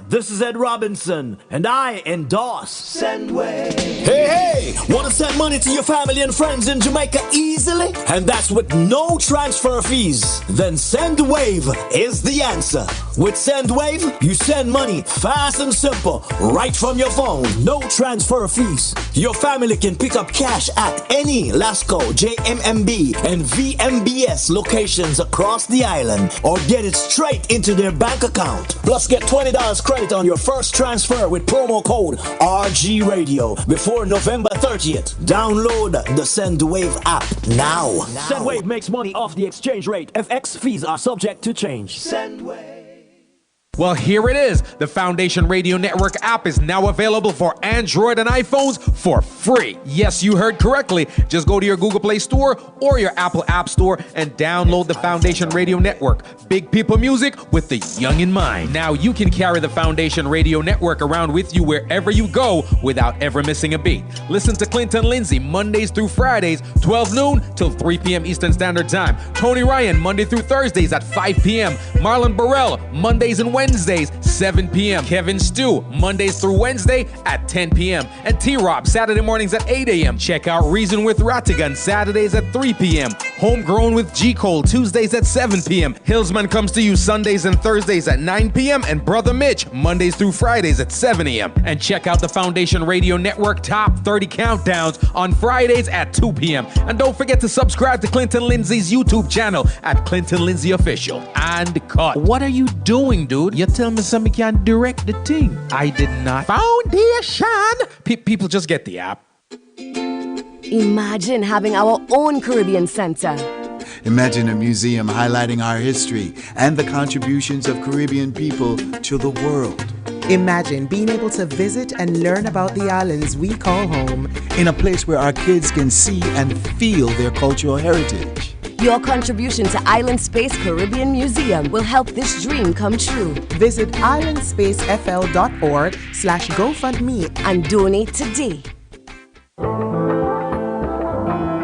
this is Ed Robinson, and I endorse Sendwave. Hey, want to send money to your family and friends in Jamaica easily? And that's with no transfer fees? Then Sendwave is the answer. With Sendwave, you send money fast and simple, right from your phone, no transfer fees. Your family can pick up cash at any Lasco, JMMB, and VMBS locations across the island, or get it straight into their bank account. Plus, get $20 credit on your first transfer with promo code RG Radio before November 30th. Download the Sendwave app now. Sendwave makes money off the exchange rate. FX fees are subject to change. Sendwave. Well, here it is. The Foundation Radio Network app is now available for Android and iPhones for free. Yes, you heard correctly. Just go to your Google Play Store or your Apple App Store and download the Foundation Radio Network. Big people music with the young in mind. Now you can carry the Foundation Radio Network around with you wherever you go without ever missing a beat. Listen to Clinton Lindsay Mondays through Fridays, 12 noon till 3 p.m. Eastern Standard Time. Tony Ryan Monday through Thursdays at 5 p.m. Marlon Burrell Mondays and Wednesdays, 7 p.m. Kevin Stew, Mondays through Wednesday at 10 p.m. And T-Rob, Saturday mornings at 8 a.m. Check out Reason with Rattigan, Saturdays at 3 p.m. Homegrown with G. Cole, Tuesdays at 7 p.m. Hillsman comes to you Sundays and Thursdays at 9 p.m. And Brother Mitch, Mondays through Fridays at 7 a.m. And check out the Foundation Radio Network Top 30 Countdowns on Fridays at 2 p.m. And don't forget to subscribe to Clinton Lindsay's YouTube channel at Clinton Lindsay Official. And cut. What are you doing, dude? You tell me somebody can direct the thing. I did not. Foundation. People just get the app. Imagine having our own Caribbean Center. Imagine a museum highlighting our history and the contributions of Caribbean people to the world. Imagine being able to visit and learn about the islands we call home. In a place where our kids can see and feel their cultural heritage. Your contribution to Island Space Caribbean Museum will help this dream come true. Visit islandspacefl.org/GoFundMe and donate today.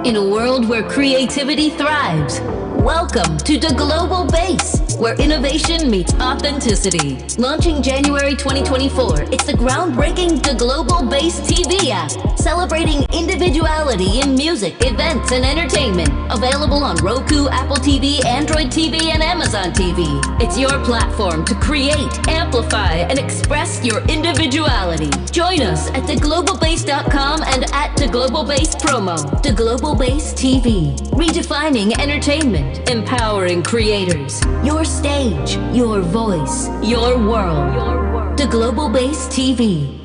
In a world where creativity thrives, welcome to the Global Base, where innovation meets authenticity. Launching January 2024, it's the groundbreaking The Global Base TV app, celebrating individuality in music, events, and entertainment. Available on Roku, Apple TV, Android TV, and Amazon TV. It's your platform to create, amplify, and express your individuality. Join us at theglobalbase.com and at The Global Base Promo. The Global Base TV, redefining entertainment, empowering creators. Your stage, your voice, your world. The Global Base TV.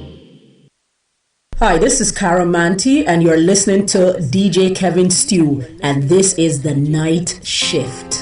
Hi, this is Cara Manti, and you're listening to DJ Kevin Stew, and this is The Night Shift.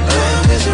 Love is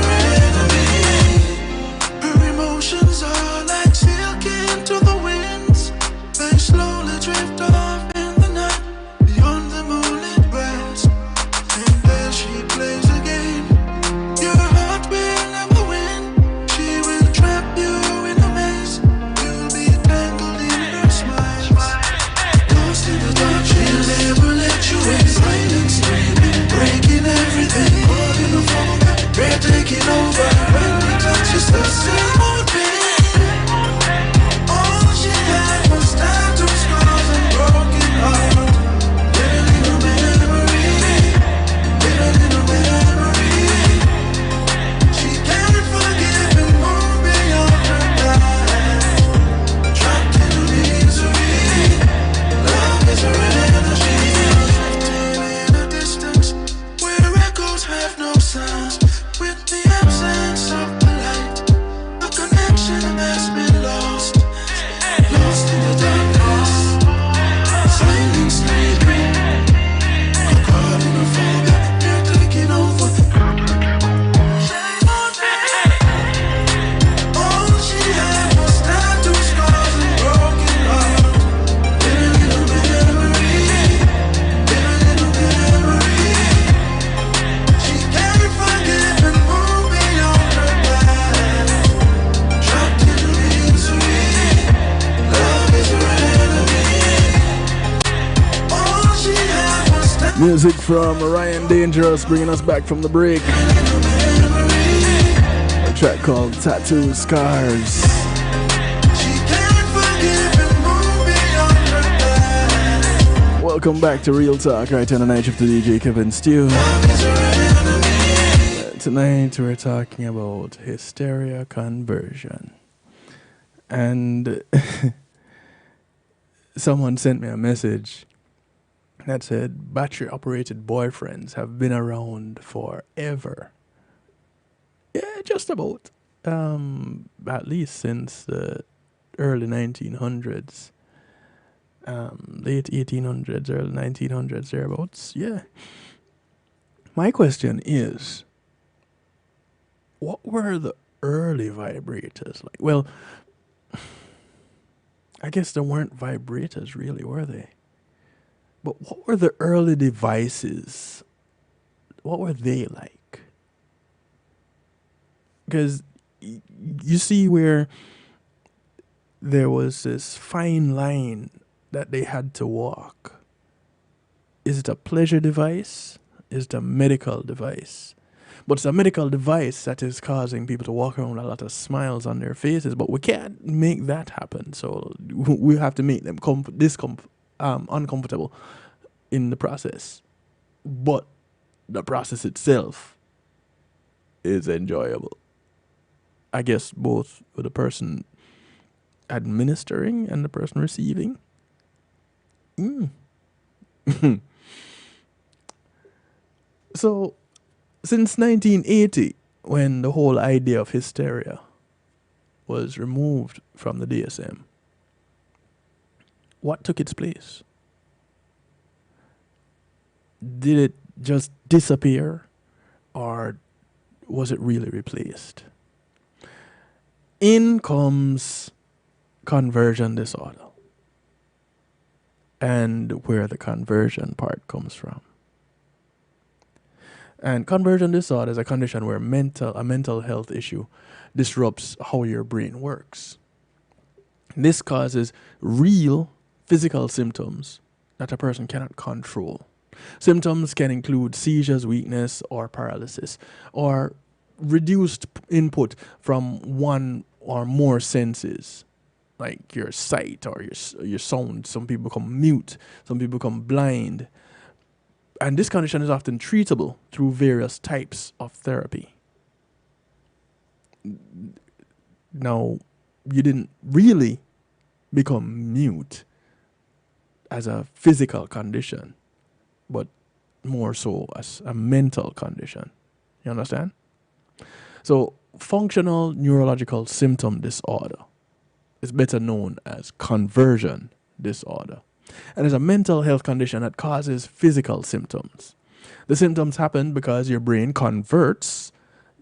Music from Ryan Dangerous bringing us back from the break. A track called Tattoo Scars. Welcome back to Real Talk right on the night shift to DJ Kevin Stew. Tonight we're talking about hysteria conversion. And someone sent me a message that said battery operated boyfriends have been around forever. Yeah, just about. At least since the early 1900s. Late 1800s, early 1900s, thereabouts. Yeah. My question is, what were the early vibrators like? Well, I guess there weren't vibrators really, were they? But what were the early devices? What were they like? Because you see where there was this fine line that they had to walk. Is it a pleasure device? Is it a medical device? But it's a medical device that is causing people to walk around with a lot of smiles on their faces. But we can't make that happen. So we have to make them uncomfortable in the process. But the process itself is enjoyable. I guess both for the person administering and the person receiving. So, since 1980, when the whole idea of hysteria was removed from the DSM, what took its place? Did it just disappear, or was it really replaced? In comes conversion disorder, and where the conversion part comes from. And conversion disorder is a condition where a mental health issue disrupts how your brain works. This causes real physical symptoms that a person cannot control. Symptoms can include seizures, weakness, or paralysis, or reduced input from one or more senses, like your sight or your sound. Some people become mute, some people become blind. And this condition is often treatable through various types of therapy. Now, you didn't really become mute as a physical condition, but more so as a mental condition. You understand? So, functional neurological symptom disorder is better known as conversion disorder, and is a mental health condition that causes physical symptoms. The symptoms happen because your brain converts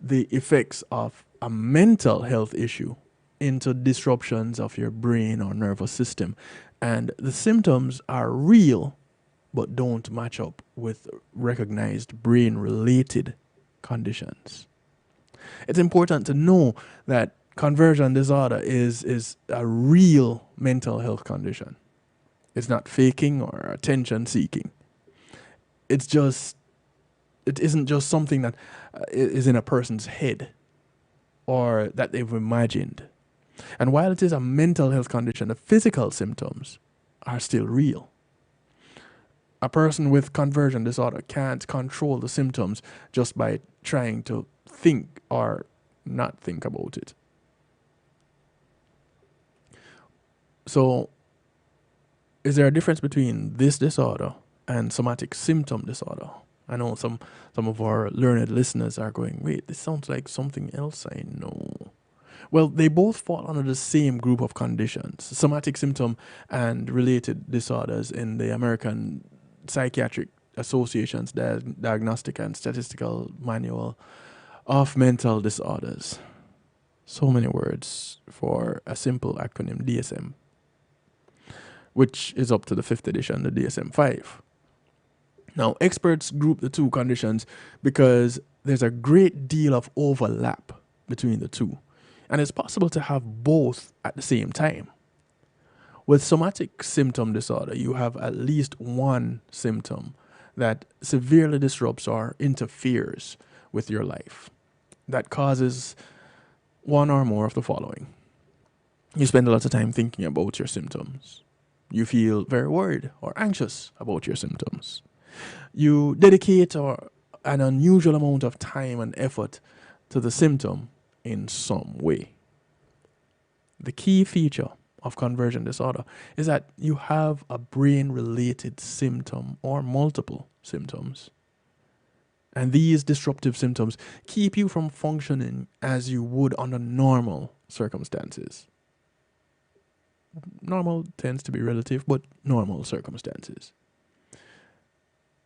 the effects of a mental health issue into disruptions of your brain or nervous system. And the symptoms are real, but don't match up with recognized brain-related conditions. It's important to know that conversion disorder is a real mental health condition. It's not faking or attention seeking. It isn't just something that is in a person's head or that they've imagined. And while it is a mental health condition, the physical symptoms are still real. A person with conversion disorder can't control the symptoms just by trying to think or not think about it. So, is there a difference between this disorder and somatic symptom disorder? I know some of our learned listeners are going, wait, this sounds like something else I know. Well, they both fall under the same group of conditions, somatic symptom and related disorders in the American Psychiatric Association's Diagnostic and Statistical Manual of Mental Disorders. So many words for a simple acronym, DSM, which is up to the 5th edition, the DSM-5. Now, experts group the two conditions because there's a great deal of overlap between the two, and it's possible to have both at the same time. With somatic symptom disorder, you have at least one symptom that severely disrupts or interferes with your life, that causes one or more of the following. You spend a lot of time thinking about your symptoms. You feel very worried or anxious about your symptoms. You dedicate an unusual amount of time and effort to the symptom in some way. The key feature of conversion disorder is that you have a brain-related symptom or multiple symptoms. And these disruptive symptoms keep you from functioning as you would under normal circumstances. Normal tends to be relative, but normal circumstances.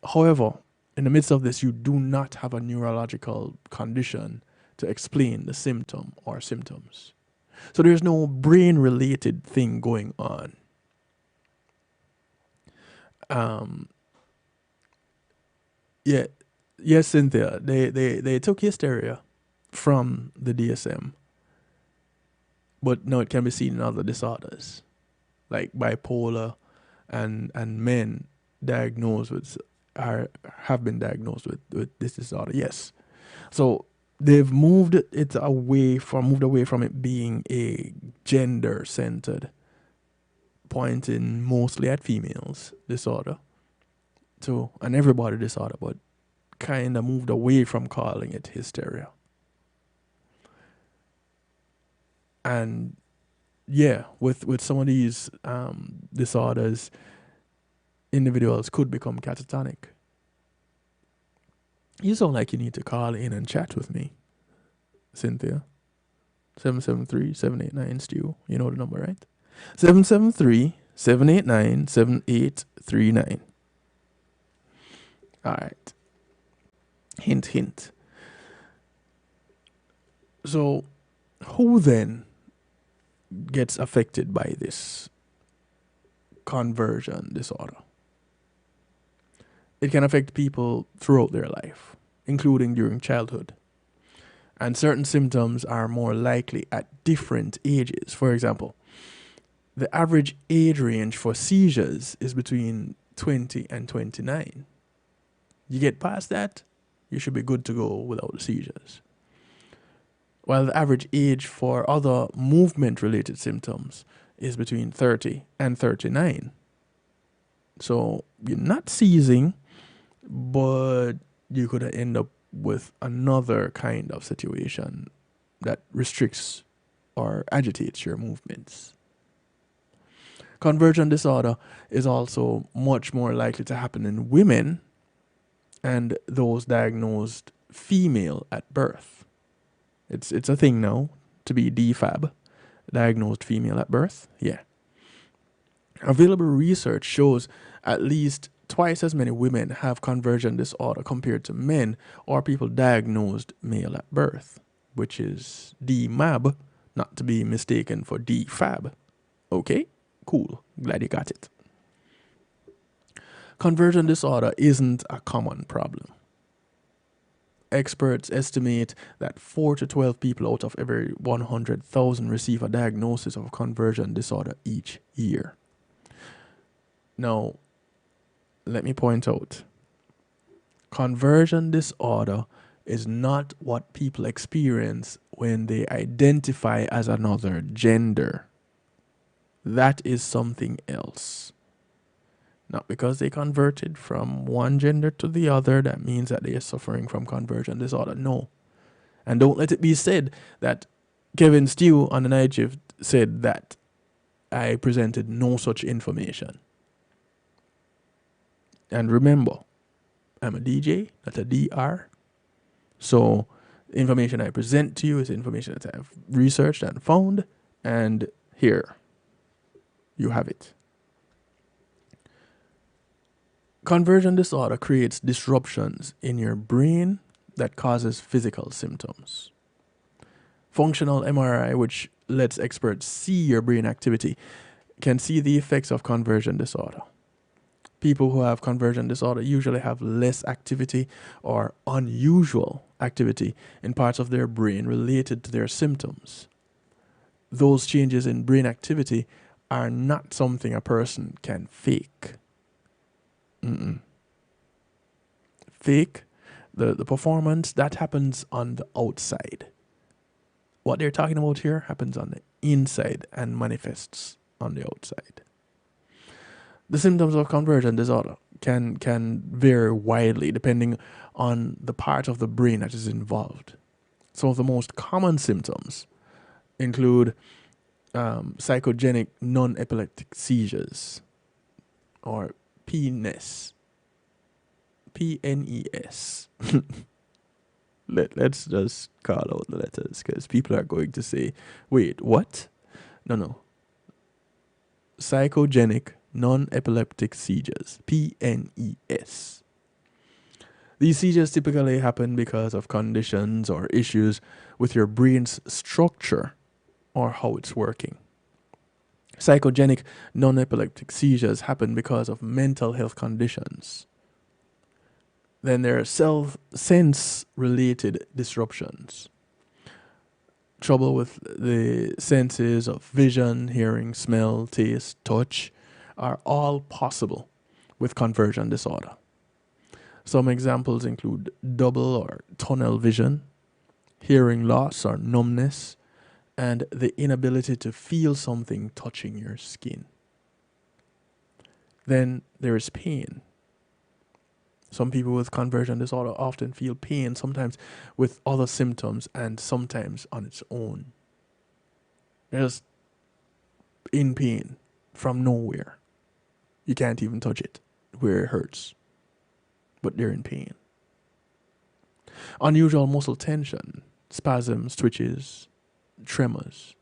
However, in the midst of this, you do not have a neurological condition to explain the symptom or symptoms. So there's no brain-related thing going on. Yes, Cynthia, they took Hysteria from the DSM, but now it can be seen in other disorders, like bipolar, and men diagnosed with have been diagnosed with this disorder. Yes, so they've moved away from it being a gender-centered, pointing mostly at females disorder, to an everybody disorder, but kind of moved away from calling it hysteria. And yeah, with some of these disorders, individuals could become catatonic. You sound like you need to call in and chat with me, Cynthia. 773-789-STEW. You know the number, right? 773-789-7839. All right. Hint, hint. So, who then gets affected by this conversion disorder? It can affect people throughout their life, including during childhood. And certain symptoms are more likely at different ages. For example, the average age range for seizures is between 20 and 29. You get past that, you should be good to go without the seizures. While the average age for other movement-related symptoms is between 30 and 39. So you're not seizing, but you could end up with another kind of situation that restricts or agitates your movements. Conversion disorder is also much more likely to happen in women and those diagnosed female at birth. It's a thing now to be DFAB, diagnosed female at birth. Yeah. Available research shows at least twice as many women have conversion disorder compared to men or people diagnosed male at birth, which is DMAB, not to be mistaken for DFAB. Okay, cool. Glad you got it. Conversion disorder isn't a common problem. Experts estimate that 4 to 12 people out of every 100,000 receive a diagnosis of conversion disorder each year. Now, let me point out, conversion disorder is not what people experience when they identify as another gender. That is something else. Not because they converted from one gender to the other, that means that they are suffering from conversion disorder. No. And don't let it be said that Kevin Stew on the night shift said that I presented no such information. And remember, I'm a DJ, not a DR. So information I present to you is information that I've researched and found. And here, you have it. Conversion disorder creates disruptions in your brain that causes physical symptoms. Functional MRI, which lets experts see your brain activity, can see the effects of conversion disorder. People who have conversion disorder usually have less activity or unusual activity in parts of their brain related to their symptoms. Those changes in brain activity are not something a person can fake. fake. The performance, that happens on the outside. What they're talking about here happens on the inside and manifests on the outside. The symptoms of conversion disorder can vary widely depending on the part of the brain that is involved. Some of the most common symptoms include psychogenic non-epileptic seizures, or PNES. PNES. Let's just call out the letters because people are going to say, wait, what? No. Psychogenic non-epileptic seizures, PNES. These seizures typically happen because of conditions or issues with your brain's structure or how it's working. Psychogenic non-epileptic seizures happen because of mental health conditions. Then there are sense-related disruptions. Trouble with the senses of vision, hearing, smell, taste, touch are all possible with conversion disorder. Some examples include double or tunnel vision, hearing loss or numbness, and the inability to feel something touching your skin. Then there is pain. Some people with conversion disorder often feel pain, sometimes with other symptoms and sometimes on its own. They're just in pain from nowhere. You can't even touch it where it hurts, but they're in pain. Unusual muscle tension, spasms, twitches, tremors.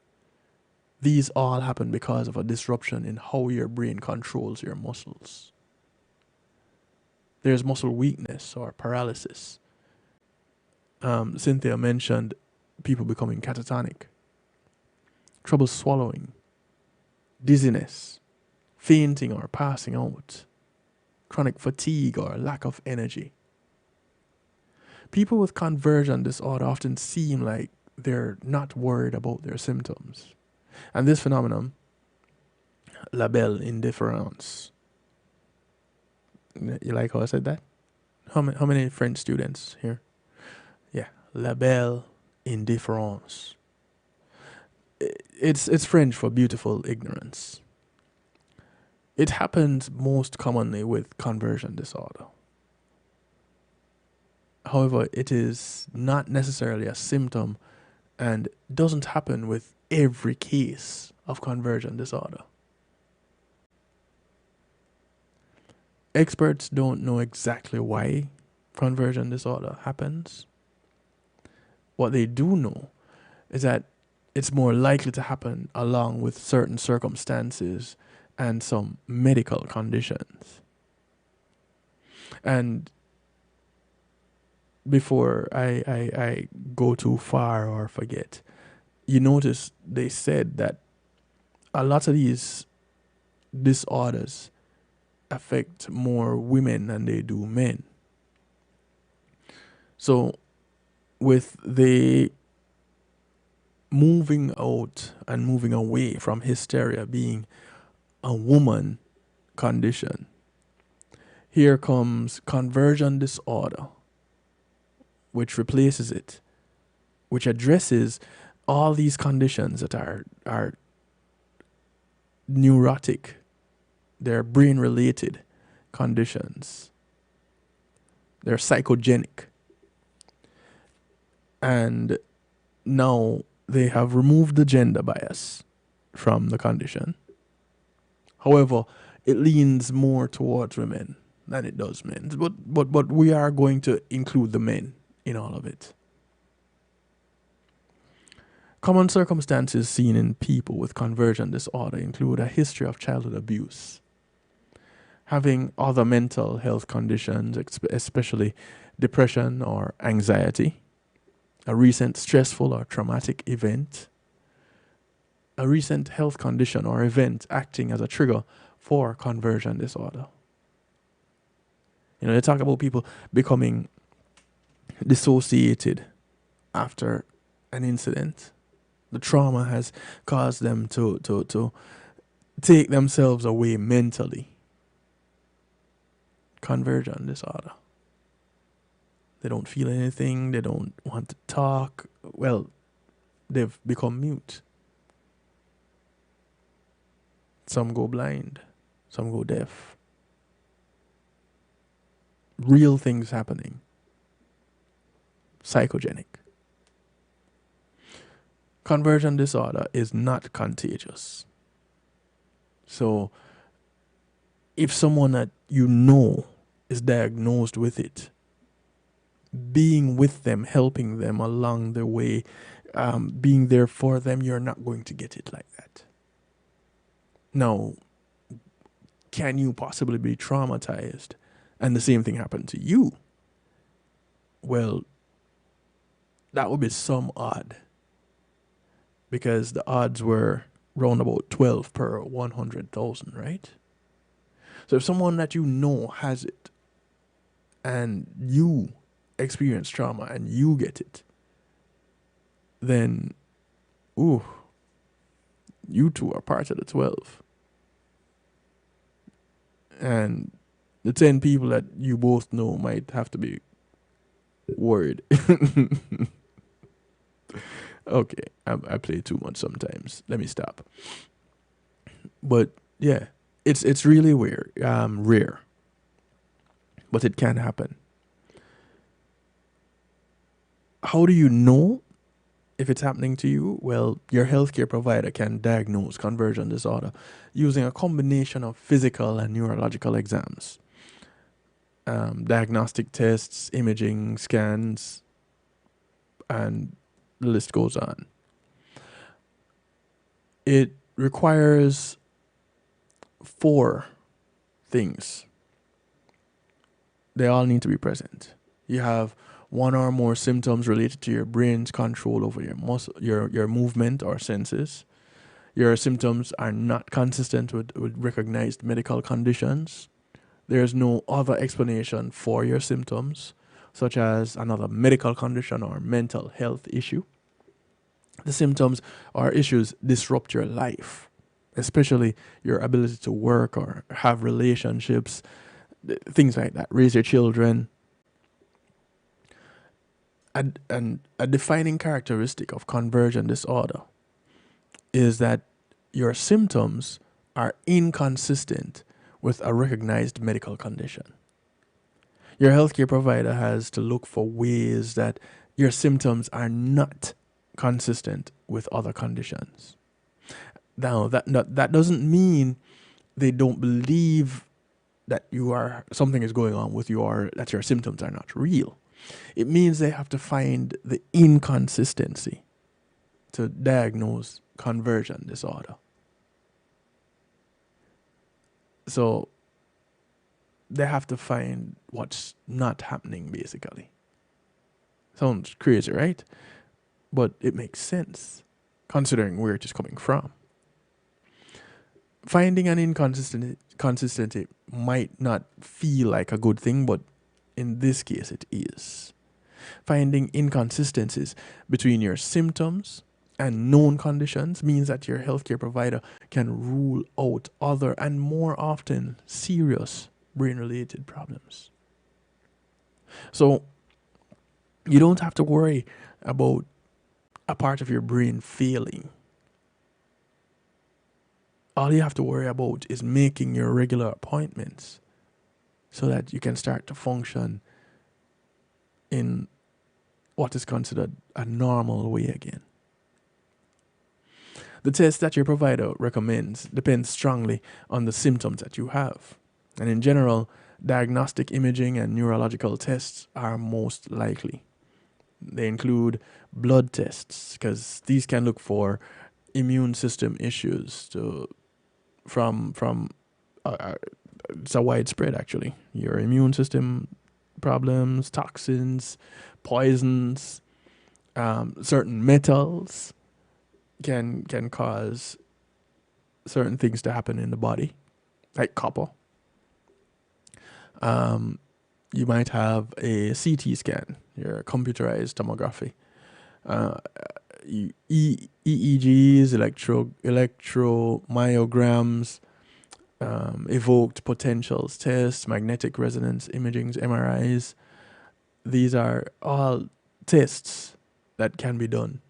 These all happen because of a disruption in how your brain controls your muscles. There's muscle weakness or paralysis. Cynthia mentioned people becoming catatonic, trouble swallowing, dizziness, fainting or passing out, chronic fatigue or lack of energy. People with conversion disorder often seem like they're not worried about their symptoms. And this phenomenon, label indifference. You like how I said that? How many French students here? Yeah, label indifference. It's French for beautiful ignorance. It happens most commonly with conversion disorder. However, it is not necessarily a symptom and doesn't happen with every case of conversion disorder. Experts don't know exactly why conversion disorder happens. What they do know is that it's more likely to happen along with certain circumstances and some medical conditions. And before I go too far or forget, you notice they said that a lot of these disorders affect more women than they do men. So with the moving out and moving away from hysteria being a woman condition, here comes conversion disorder, which replaces it, which addresses all these conditions that are neurotic. They're brain-related conditions. They're psychogenic. And now they have removed the gender bias from the condition. However, it leans more towards women than it does men. But we are going to include the men in all of it. Common circumstances seen in people with conversion disorder include a history of childhood abuse, having other mental health conditions, especially depression or anxiety, a recent stressful or traumatic event, a recent health condition or event acting as a trigger for conversion disorder. They talk about people becoming dissociated after an incident. The trauma has caused them to take themselves away mentally. Conversion disorder. They don't feel anything. They don't want to talk. Well, they've become mute. Some go blind. Some go deaf. Real things happening. Psychogenic. Conversion disorder is not contagious. So, if someone that you know is diagnosed with it, being with them, helping them along the way, being there for them, you're not going to get it like that. Now, can you possibly be traumatized and the same thing happened to you? Well, that would be some odd, because the odds were round about 12 per 100,000, right? So if someone that you know has it and you experience trauma and you get it, then, ooh, you two are part of the 12. And the 10 people that you both know might have to be worried. Okay, I play too much sometimes. Let me stop. But yeah, it's really weird, rare, but it can happen. How do you know if it's happening to you? Well, your healthcare provider can diagnose conversion disorder using a combination of physical and neurological exams, diagnostic tests, imaging, scans, and the list goes on. It requires 4 things. They all need to be present. You have 1 or more symptoms related to your brain's control over your muscle, your movement or senses. Your symptoms are not consistent with recognized medical conditions. There's no other explanation for your symptoms, such as another medical condition or mental health issue. The symptoms or issues disrupt your life, especially your ability to work or have relationships, things like that, raise your children. And a defining characteristic of conversion disorder is that your symptoms are inconsistent with a recognized medical condition. Your healthcare provider has to look for ways that your symptoms are not consistent with other conditions. Now, that doesn't mean they don't believe that something is going on with you or that your symptoms are not real. It means they have to find the inconsistency to diagnose conversion disorder. So they have to find what's not happening, basically. Sounds crazy, right? But it makes sense, considering where it is coming from. Finding an inconsistency might not feel like a good thing, but in this case it is. Finding inconsistencies between your symptoms and known conditions means that your healthcare provider can rule out other and more often serious brain-related problems. So you don't have to worry about a part of your brain failing. All you have to worry about is making your regular appointments so that you can start to function in what is considered a normal way again. The test that your provider recommends depends strongly on the symptoms that you have. And in general, diagnostic imaging and neurological tests are most likely. They include blood tests, because these can look for immune system issues it's a widespread, actually. Your immune system problems, toxins, poisons, certain metals can cause certain things to happen in the body, like copper. You might have a CT scan, your computerized tomography. EEGs, electromyograms, evoked potentials tests, magnetic resonance imagings, MRIs. these are all tests that can be done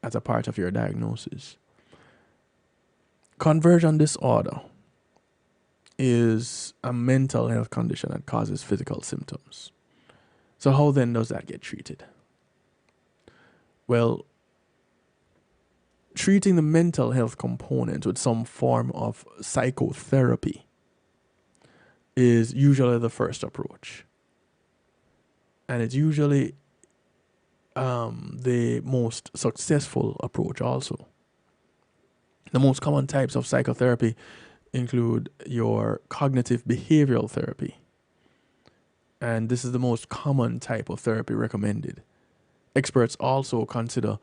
as a part of your diagnosis. Conversion disorder is a mental health condition that causes physical symptoms. So how then does that get treated? Well, treating the mental health component with some form of psychotherapy is usually the first approach. And it's usually the most successful approach also. The most common types of psychotherapy include your cognitive behavioral therapy. And this is the most common type of therapy recommended. Experts also consider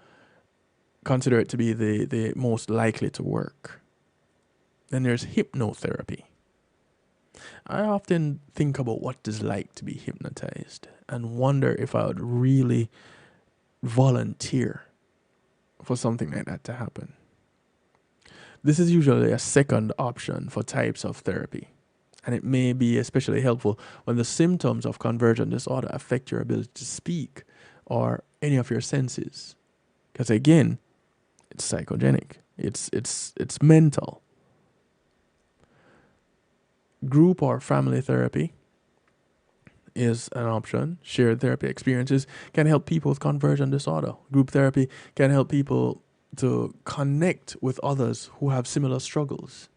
it to be the most likely to work. Then there's hypnotherapy. I often think about what it is like to be hypnotized and wonder if I would really volunteer for something like that to happen. This is usually a second option for types of therapy, and it may be especially helpful when the symptoms of conversion disorder affect your ability to speak or any of your senses. Because again, it's psychogenic. It's mental. Group or family therapy is an option. Shared therapy experiences can help people with conversion disorder. Group therapy can help people to connect with others who have similar struggles.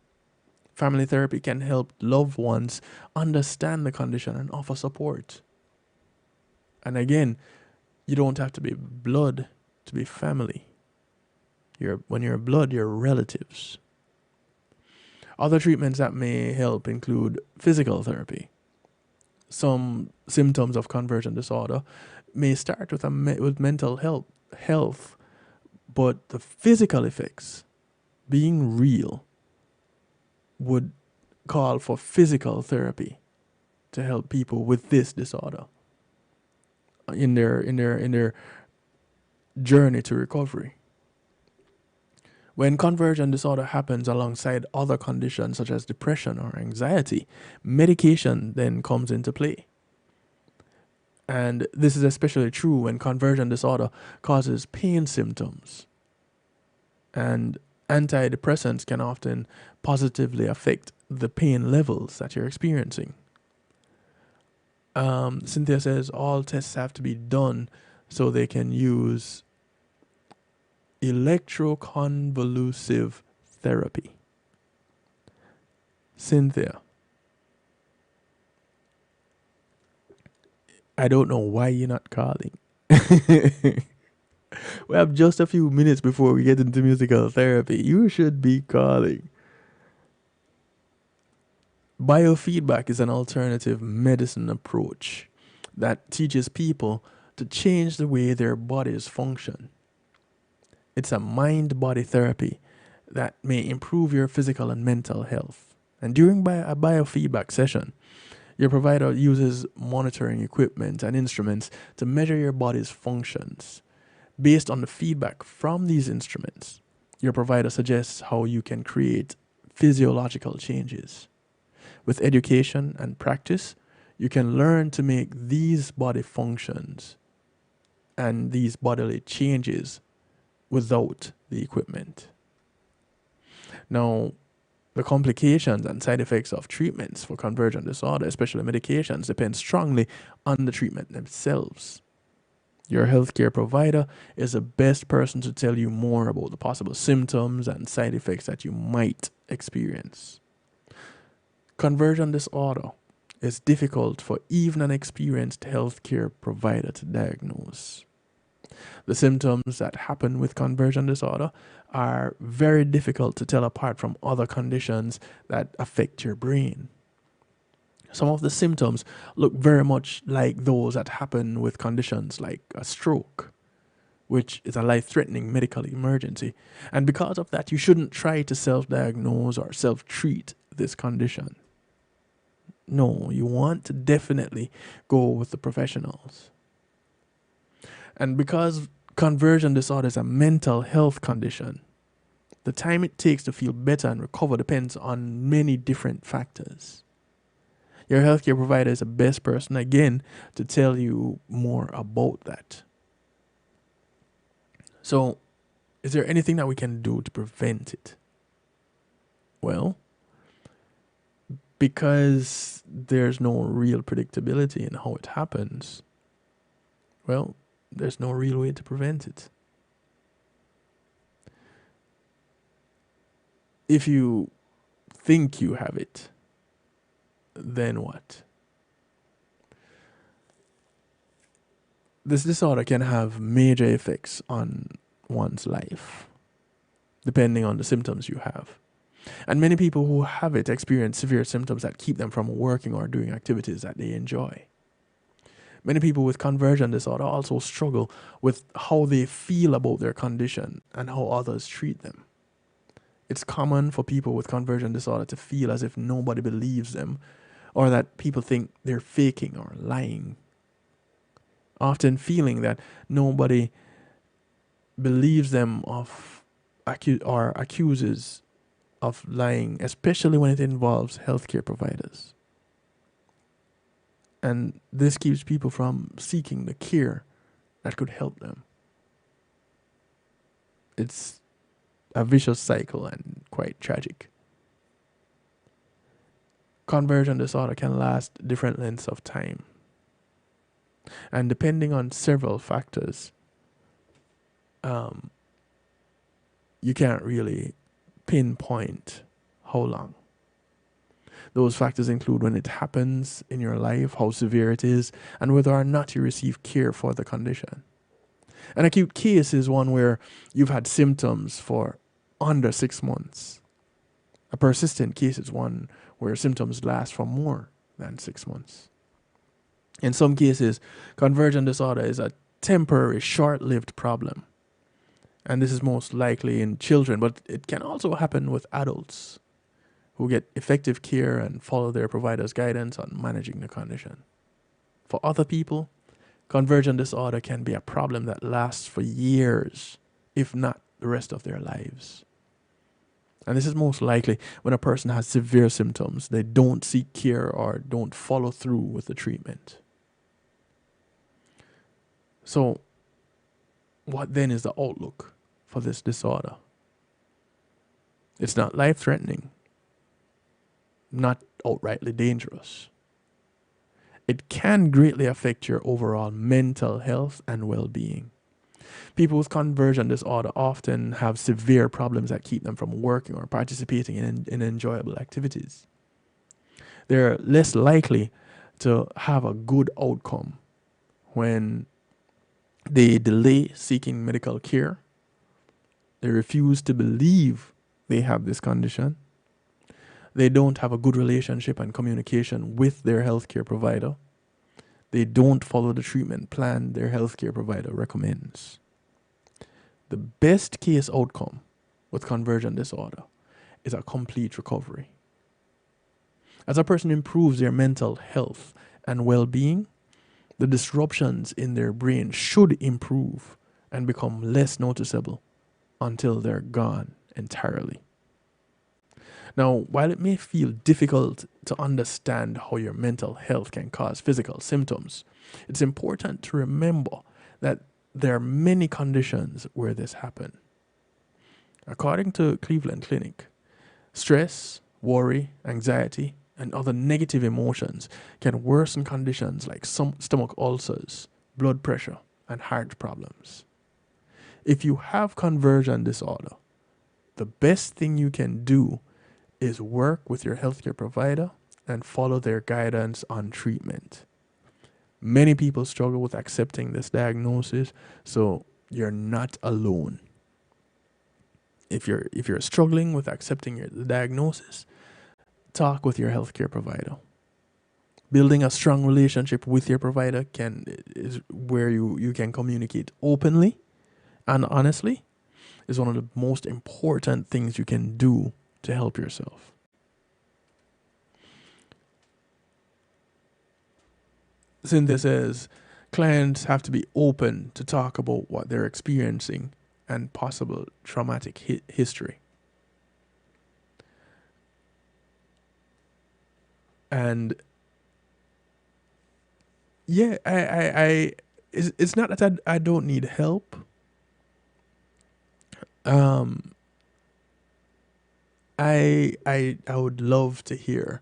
Family therapy can help loved ones understand the condition and offer support. And again, you don't have to be blood to be family. When you're blood, you're relatives. Other treatments that may help include physical therapy. Some symptoms of conversion disorder may start with mental health, but the physical effects, being real, would call for physical therapy to help people with this disorder in their journey to recovery. When conversion disorder happens alongside other conditions such as depression or anxiety, medication then comes into play. And this is especially true when conversion disorder causes pain symptoms. And antidepressants can often positively affect the pain levels that you're experiencing. Cynthia says all tests have to be done so they can use electroconvulsive therapy. Cynthia, I don't know why you're not calling. We have just a few minutes before we get into musical therapy. You should be calling. Biofeedback is an alternative medicine approach that teaches people to change the way their bodies function. It's a mind-body therapy that may improve your physical and mental health. And during a biofeedback session, your provider uses monitoring equipment and instruments to measure your body's functions. Based on the feedback from these instruments, your provider suggests how you can create physiological changes. With education and practice, you can learn to make these body functions and these bodily changes without the equipment. Now, the complications and side effects of treatments for conversion disorder, especially medications, depend strongly on the treatment themselves. Your healthcare provider is the best person to tell you more about the possible symptoms and side effects that you might experience. Conversion disorder is difficult for even an experienced healthcare provider to diagnose. The symptoms that happen with conversion disorder are very difficult to tell apart from other conditions that affect your brain. Some of the symptoms look very much like those that happen with conditions like a stroke, which is a life-threatening medical emergency. And because of that, you shouldn't try to self-diagnose or self-treat this condition. No, you want to definitely go with the professionals. And because conversion disorder is a mental health condition, the time it takes to feel better and recover depends on many different factors. Your healthcare provider is the best person, again, to tell you more about that. So, is there anything that we can do to prevent it? Well, because there's no real predictability in how it happens, well, there's no real way to prevent it. If you think you have it, then what? This disorder can have major effects on one's life, depending on the symptoms you have. And many people who have it experience severe symptoms that keep them from working or doing activities that they enjoy. Many people with conversion disorder also struggle with how they feel about their condition and how others treat them. It's common for people with conversion disorder to feel as if nobody believes them, or that people think they're faking or lying. Often feeling that nobody believes them or accuses of lying, especially when it involves healthcare providers. And this keeps people from seeking the care that could help them. It's a vicious cycle and quite tragic. Conversion disorder can last different lengths of time. And depending on several factors, you can't really pinpoint how long. Those factors include when it happens in your life, how severe it is, and whether or not you receive care for the condition. An acute case is one where you've had symptoms for under 6 months. A persistent case is one where symptoms last for more than 6 months. In some cases, conversion disorder is a temporary, short-lived problem. And this is most likely in children, but it can also happen with adults who get effective care and follow their provider's guidance on managing the condition. For other people, conversion disorder can be a problem that lasts for years, if not the rest of their lives. And this is most likely when a person has severe symptoms, they don't seek care or don't follow through with the treatment. So, what then is the outlook for this disorder? It's not life-threatening, not outrightly dangerous. It can greatly affect your overall mental health and well-being. People with conversion disorder often have severe problems that keep them from working or participating in enjoyable activities. They're less likely to have a good outcome when they delay seeking medical care. They refuse to believe they have this condition. They don't have a good relationship and communication with their healthcare provider. They don't follow the treatment plan their healthcare provider recommends. The best case outcome with conversion disorder is a complete recovery. As a person improves their mental health and well-being, the disruptions in their brain should improve and become less noticeable until they're gone entirely. Now, while it may feel difficult to understand how your mental health can cause physical symptoms, it's important to remember that there are many conditions where this happens. According to Cleveland Clinic, stress, worry, anxiety, and other negative emotions can worsen conditions like stomach ulcers, blood pressure, and heart problems. If you have conversion disorder, the best thing you can do is work with your healthcare provider and follow their guidance on treatment. Many people struggle with accepting this diagnosis, so you're not alone. If you're struggling with accepting the diagnosis, talk with your healthcare provider. Building a strong relationship with your provider is where you can communicate openly and honestly is one of the most important things you can do to help yourself. Cynthia says clients have to be open to talk about what they're experiencing and possible traumatic history. And yeah, it's not that I don't need help. Um, I would love to hear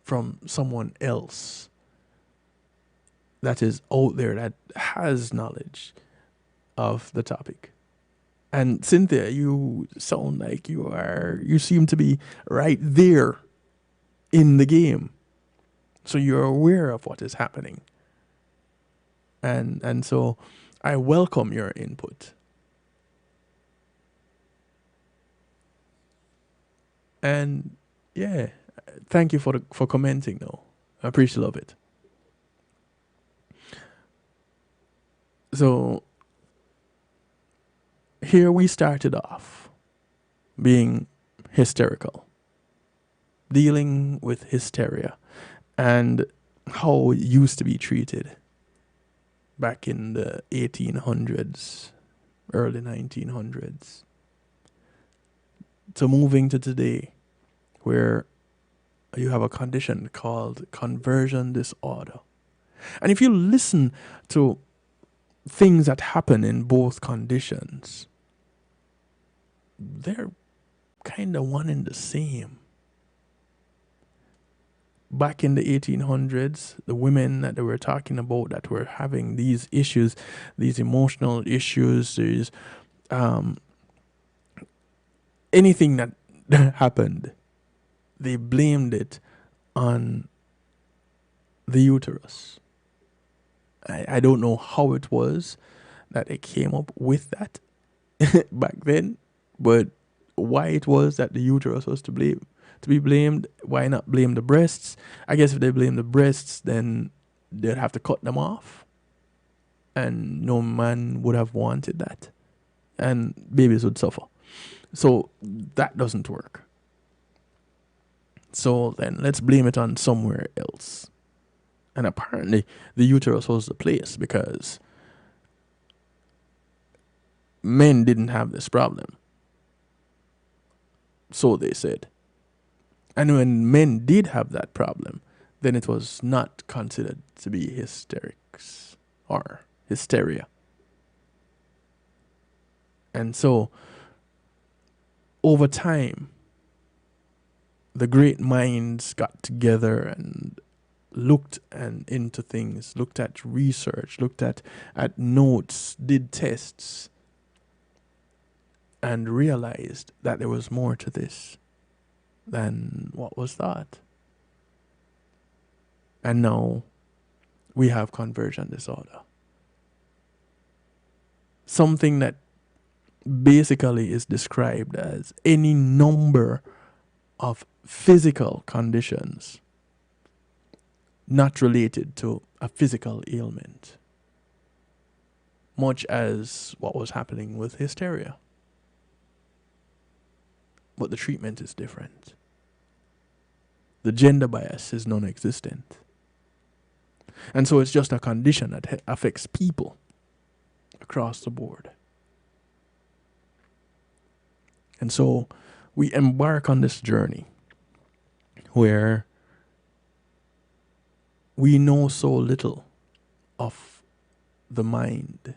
from someone else that is out there that has knowledge of the topic. And Cynthia, you sound like you seem to be right there in the game. So you're aware of what is happening. And so I welcome your input. And yeah, thank you for commenting though. I appreciate love it. So here we started off being hysterical, dealing with hysteria and how it used to be treated back in the 1800s, early 1900s, to moving to today where you have a condition called conversion disorder. And if you listen to things that happen in both conditions, they're kind of one and the same. Back in the 1800s, the women that they were talking about that were having these issues, these emotional issues, these anything that happened, they blamed it on the uterus. I don't know how it was that they came up with that back then, but why it was that the uterus was to be blamed, why not blame the breasts? I guess if they blame the breasts, then they'd have to cut them off. And no man would have wanted that. And babies would suffer. So that doesn't work. So then let's blame it on somewhere else. And apparently the uterus was the place because men didn't have this problem. So they said. And when men did have that problem, then it was not considered to be hysterics or hysteria. And so over time, the great minds got together and looked into things, looked at research, looked at notes, did tests, and realized that there was more to this than what was thought. And now we have conversion disorder. Something that basically is described as any number of physical conditions not related to a physical ailment, much as what was happening with hysteria. But the treatment is different. The gender bias is non-existent. And so it's just a condition that affects people across the board. And so we embark on this journey where we know so little of the mind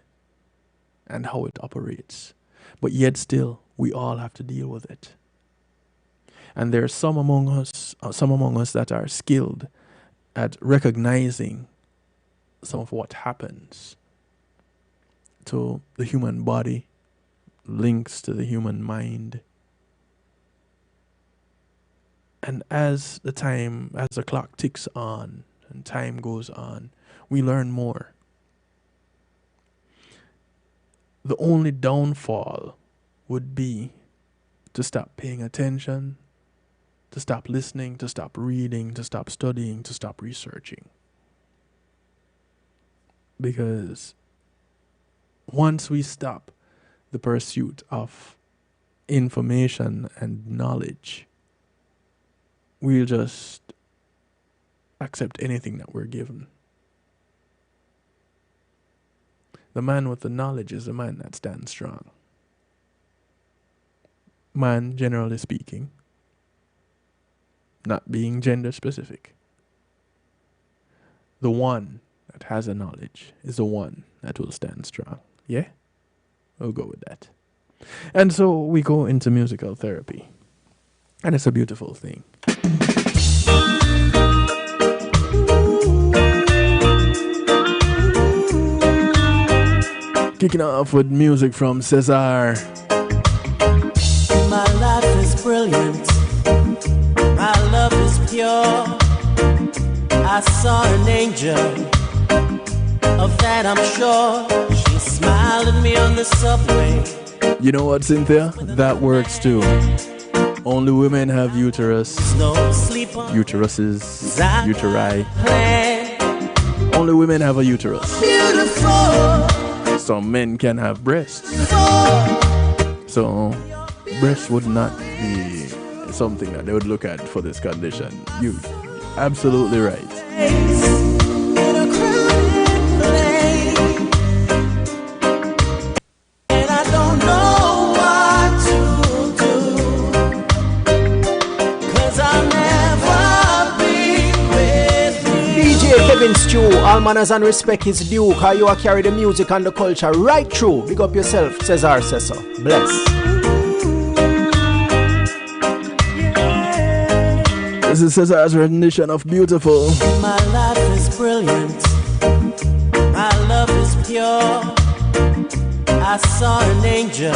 and how it operates, but yet still we all have to deal with it. And there are some among us that are skilled at recognizing some of what happens to the human body, links to the human mind. And as the clock ticks on and time goes on, we learn more. The only downfall would be to stop paying attention, to stop listening, to stop reading, to stop studying, to stop researching. Because once we stop the pursuit of information and knowledge, we'll just accept anything that we're given. The man with the knowledge is the man that stands strong. Man, generally speaking, not being gender specific. The one that has a knowledge is the one that will stand strong. Yeah? We'll go with that. And so we go into musical therapy. And it's a beautiful thing. Kicking off with music from Cesar. My life is brilliant. My love is pure. I saw an angel. Of that I'm sure. She smiled at me on the subway. You know what, Cynthia? That works too. Only women have uterus. Uteruses. Uteri. Only women have a uterus. Beautiful. Some men can have breasts. So, breasts would not be something that they would look at for this condition. You absolutely right. Kevin Stew, all manners and respect is due, cause you are carry the music and the culture right through. Big up yourself, Cesar says so. Bless. This is Cesar's rendition of Beautiful. My life is brilliant. My love is pure. I saw an angel.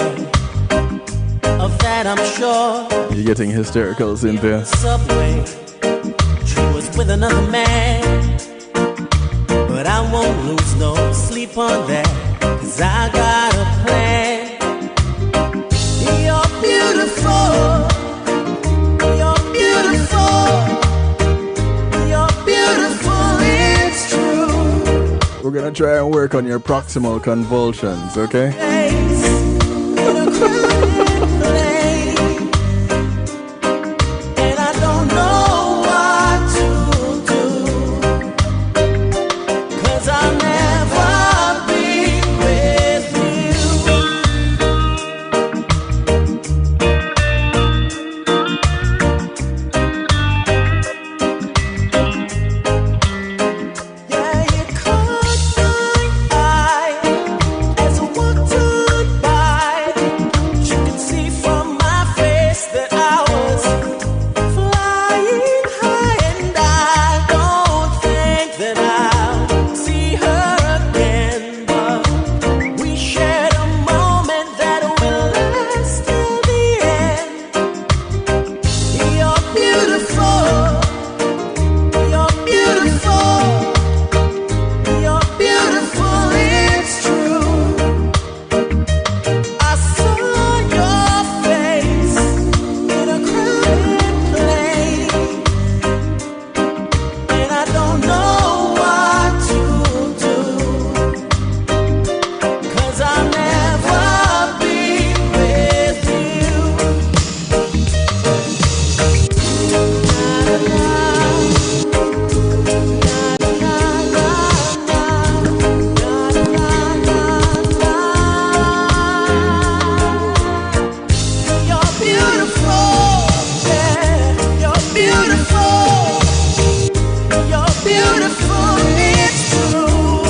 Of that I'm sure. You're getting hysterical, Cynthia. Subway. She was with another man. But I won't lose no sleep on that, 'cause I got a plan. You're beautiful. You're beautiful. You're beautiful, it's true. We're gonna try and work on your proximal convulsions, okay? And I don't know what to do, 'cause I'll never be with you. Yeah, you caught my eye as I walked on by. You could see from my face that I was flying high, and I don't think that I'll see her again. But we shared a moment that will last till the end. You're beautiful. You're beautiful. You're beautiful, it's true. I saw your face in a crowded place, and I don't know what to do, 'cause I'll never be with you. You're beautiful, yeah. You're beautiful. You're beautiful, it's true.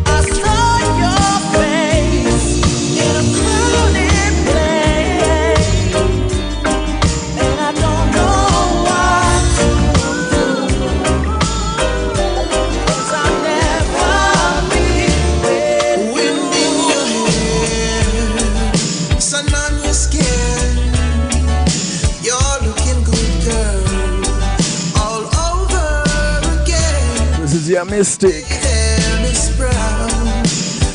I saw your face in a crowded place, and I don't know what to do, 'cause I'll never be with wind in your hair, sun on your skin. You're looking good, girl, all over again. This is your Mystic. Miss Brown,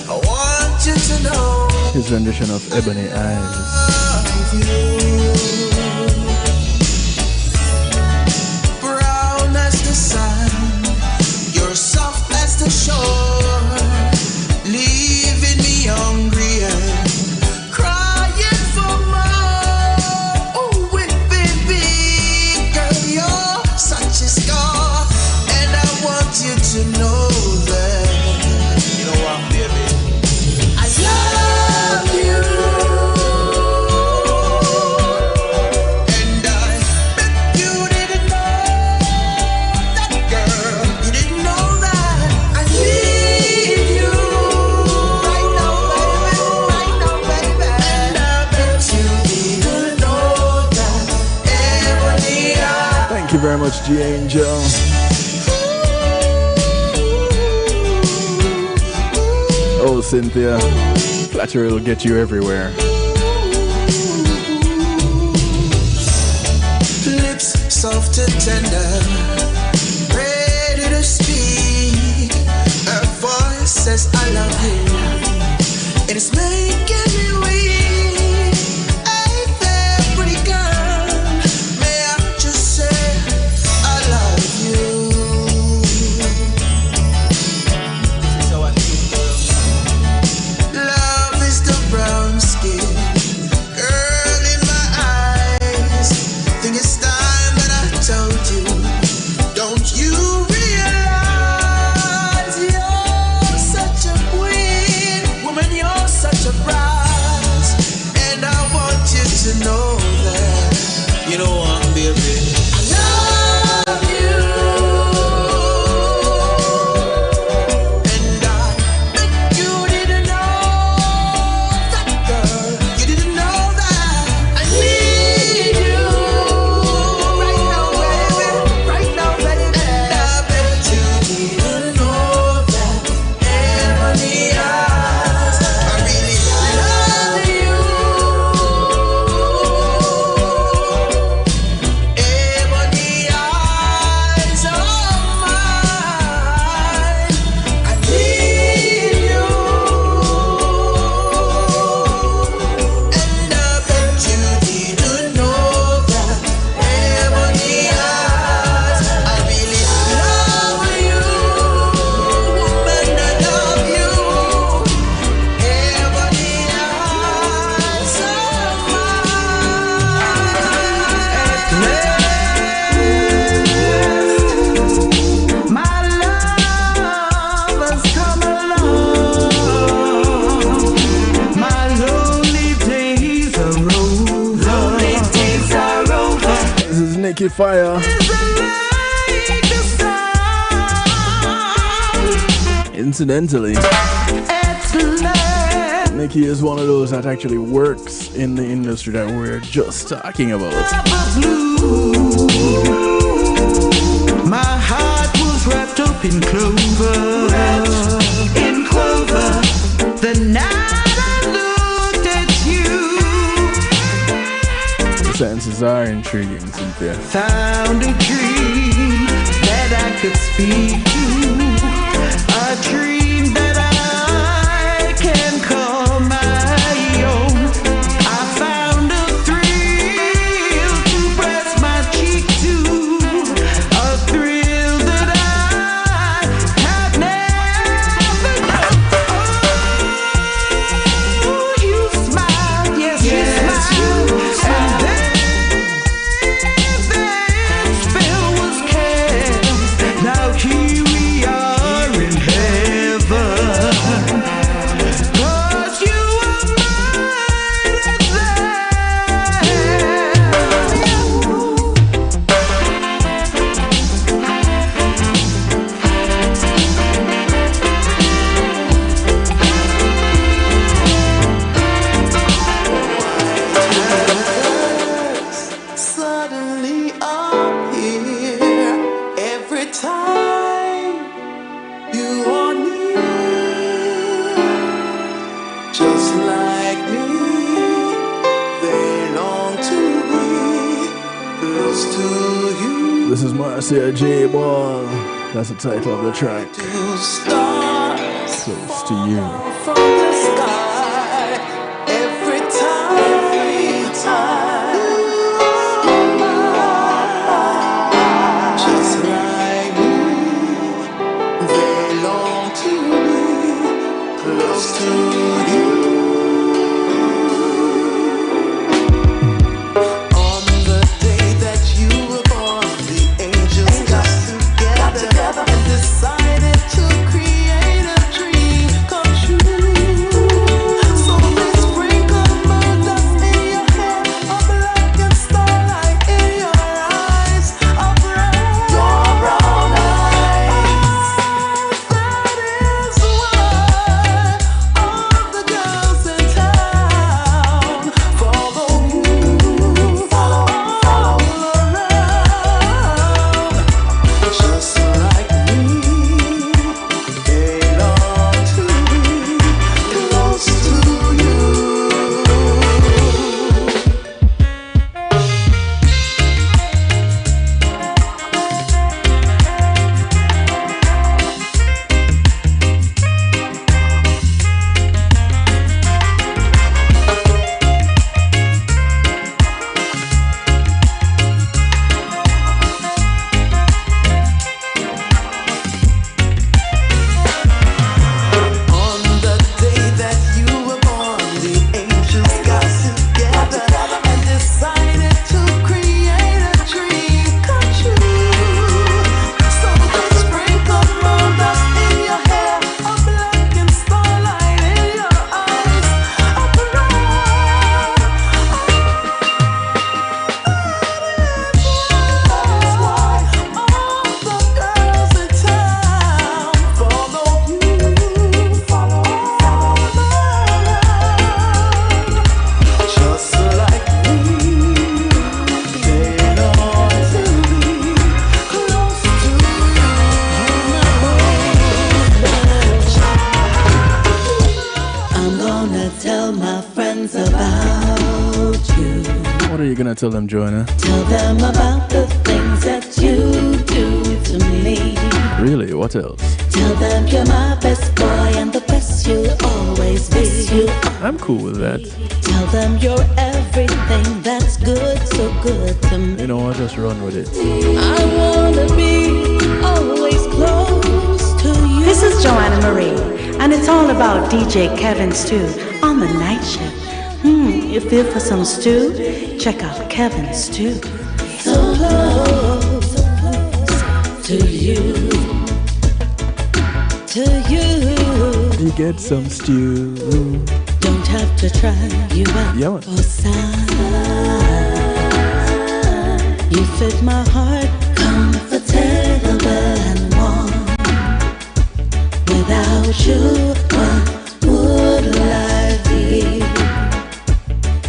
I want you to know His rendition of Ebony Eyes. brown as the sun, you're soft as the shore, leaving me hungry and crying for more. Oh, baby, girl, you're such a star, and I want you to know that. You know what, baby? I love you, and I bet you didn't know that, girl. You didn't know very much, G Angel. Oh, Cynthia. Flattery will get you everywhere. Lips soft and tender, ready to speak. Her voice says I love you, and it's making me weak. Hey there, pretty girl, may I just say I love you. So I feel. Love is the brown skin, girl in my eyes. Think it's time that I told you. Don't you realize you're such a queen, woman? You're such a prize, and I want you to know that. You know what, baby? I love you, and I bet you didn't know that, girl. You didn't know that I need you right now, baby. Right now, baby. And I bet you didn't know that ebony eyes. I really love you. Ebony eyes of mine. I need you. And I bet you didn't know that ebony eyes. I really love you, woman. I love you. Ebony eyes of mine. My love has come along. My lonely days are over. Lonely days are over. This is Nikki Fire. Incidentally, Nikki is one of those that actually works in the industry that we're just talking about. My heart was wrapped up in clover. Wrapped in clover. The night I looked at you, The sentences are intriguing, Cynthia. found a dream that I could speak to. A dream that I can call my own. I found a thrill to press my cheek to. A thrill that I have never known. Oh, you smiled, yes, you smiled. And then spell was cast. Now here we are in heaven. 'Cause you are mine at suddenly I'm here every time you are near. Just like me, they long to be close to you. This is Marcia J. Ball. That's the title of the track. To stars Close to you. from the sky every time. Just like me, they long to be close to you. On the day that you were born, the angels got together and decided to create a dream come true. So they sprinkle moon dust in your hair, a black and starlight in your eyes, a brown eyes. That is why all the girls I tell them, Joanna? Tell them about the things that you do to me. Really? What else? Tell them you're my best boy and the best you'll always be. I'm cool with that. Tell them you're everything that's good, so good to me. You know what? Just run with it. I wanna be always close to you. This is Joanna Marie, and it's all about DJ Kevin Stew on the night shift. You feel for some stew? Check out Kevin Stew. So close to you. To you. You get some stew. Don't have to try you out Yeah. for size. You fit my heart, comfortable and warm. Without you, what would life be?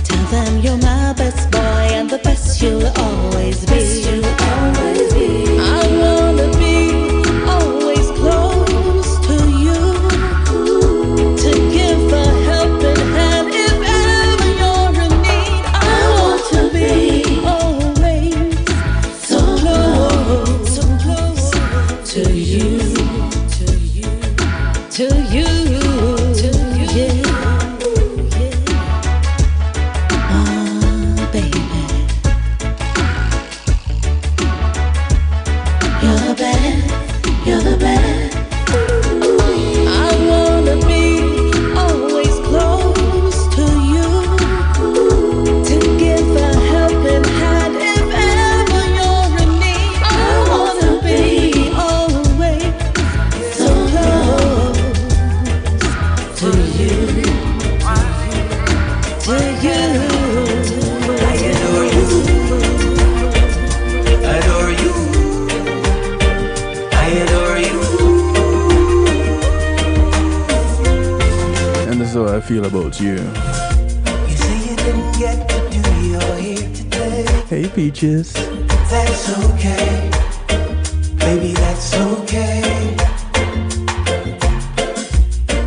Tell them you're my best boy and the best you'll always be. I wanna be always close to you, to give a helping hand if ever you're in need. I want to be always so close to you, to you, to you, yeah. You're the best. I wanna be always close to you, to give a helping hand if ever you're in need. I wanna be always so close to you, to you. I adore you. Adore you. I adore you. And this is how I feel about you. You say you didn't get to do your hair today. Hey, Peaches. That's okay. Baby, that's okay.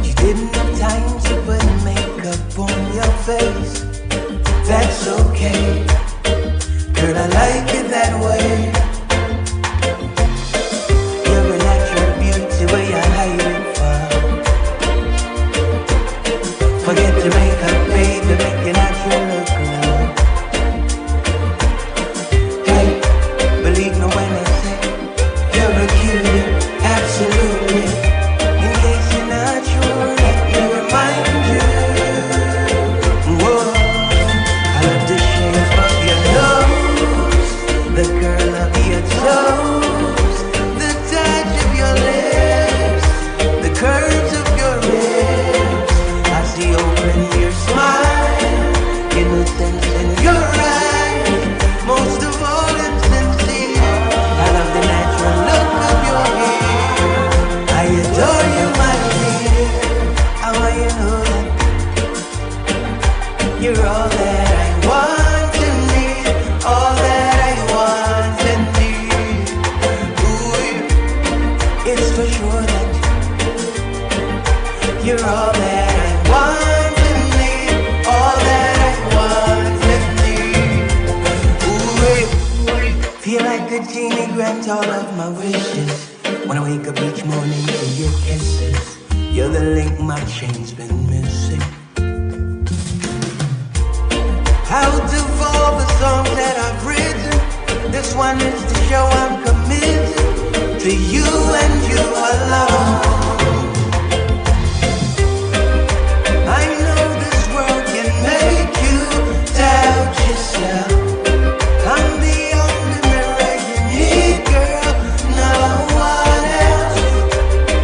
You didn't have time to put makeup on your face. That's okay. Girl, I like it that way. You're a natural beauty where you're hiding from. Forget your makeup, baby, make your natural look good. Hey, believe me when I say you're a cutie, absolutely. In case you're not sure, let me remind you. Whoa, I love the shape of your nose, the curl of your toes, the touch of your lips, the curves of your hips. I see hope in your smile, innocence in your eyes, most of all it's sincere. I love the natural look of your hair. I adore you, my dear. I want you to know that you're all that I want and need, all that I want and need. Ooh, it's for sure that you're all that I want and need, all that I want and need. Ooh, feel like a genie grants all of my wishes. When I wake up each morning to your kisses, you're the link my chain's been missing. Out of all the songs that I've written, this one is to show I'm committed to you and you alone. I know this world can make you doubt yourself. I'm the only mirror you need, girl, no one else.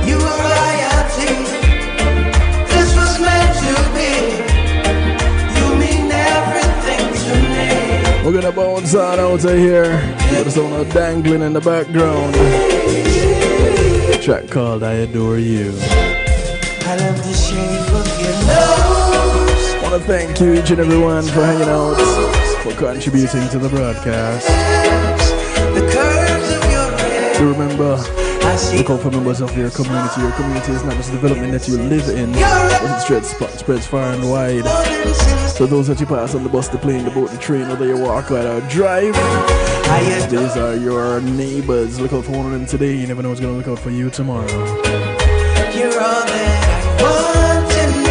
You are royalty, this was meant to be. You mean everything to me. We're gonna bounce on out of here. With the sound of dangling in the background. Track called I Adore You. I love the shape of your nose. Wanna thank you each and everyone for hanging out, for contributing to the broadcast. The curves of your hair. To remember, Look out for members of your community. Your community is not just the development that you live in, but it spreads far and wide. So those that you pass on the bus, the plane, the boat, the train, whether you walk or drive, these are your neighbors. Look out for one of them today. You never know what's going to look out for you tomorrow.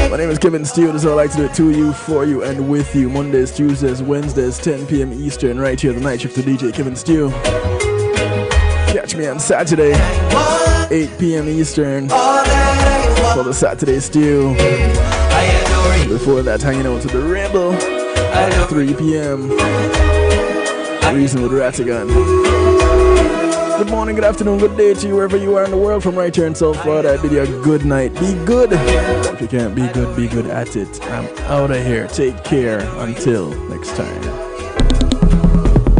My name is Kevin Steele. This is how I like to do it to you, for you, and with you. Mondays, Tuesdays, Wednesdays, 10 p.m. Eastern, right here, the night shift to DJ Kevin Steele. Catch me on Saturday, 8 p.m. Eastern, for the Saturday Stew. Before that, hanging out to the Rebel, 3 p.m. Reason with Ratigan. Good morning, good afternoon, good day to you wherever you are in the world. From right here in South Florida, I bid you a good night. Be good. If you can't be good at it. I'm out of here. Take care. Until next time.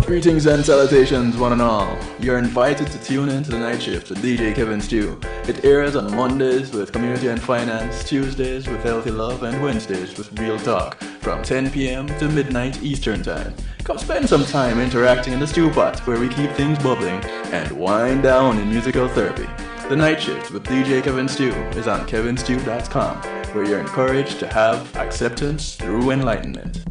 Greetings and salutations, one and all. You're invited to tune in to the night shift with DJ Kevin Stew. It airs on Mondays with Community and Finance, Tuesdays with Healthy Love, and Wednesdays with Real Talk from 10 p.m. to midnight Eastern Time. Come spend some time interacting in the stew pot where we keep things bubbling and wind down in musical therapy. The night shift with DJ Kevin Stew is on kevinstew.com, where you're encouraged to have acceptance through enlightenment.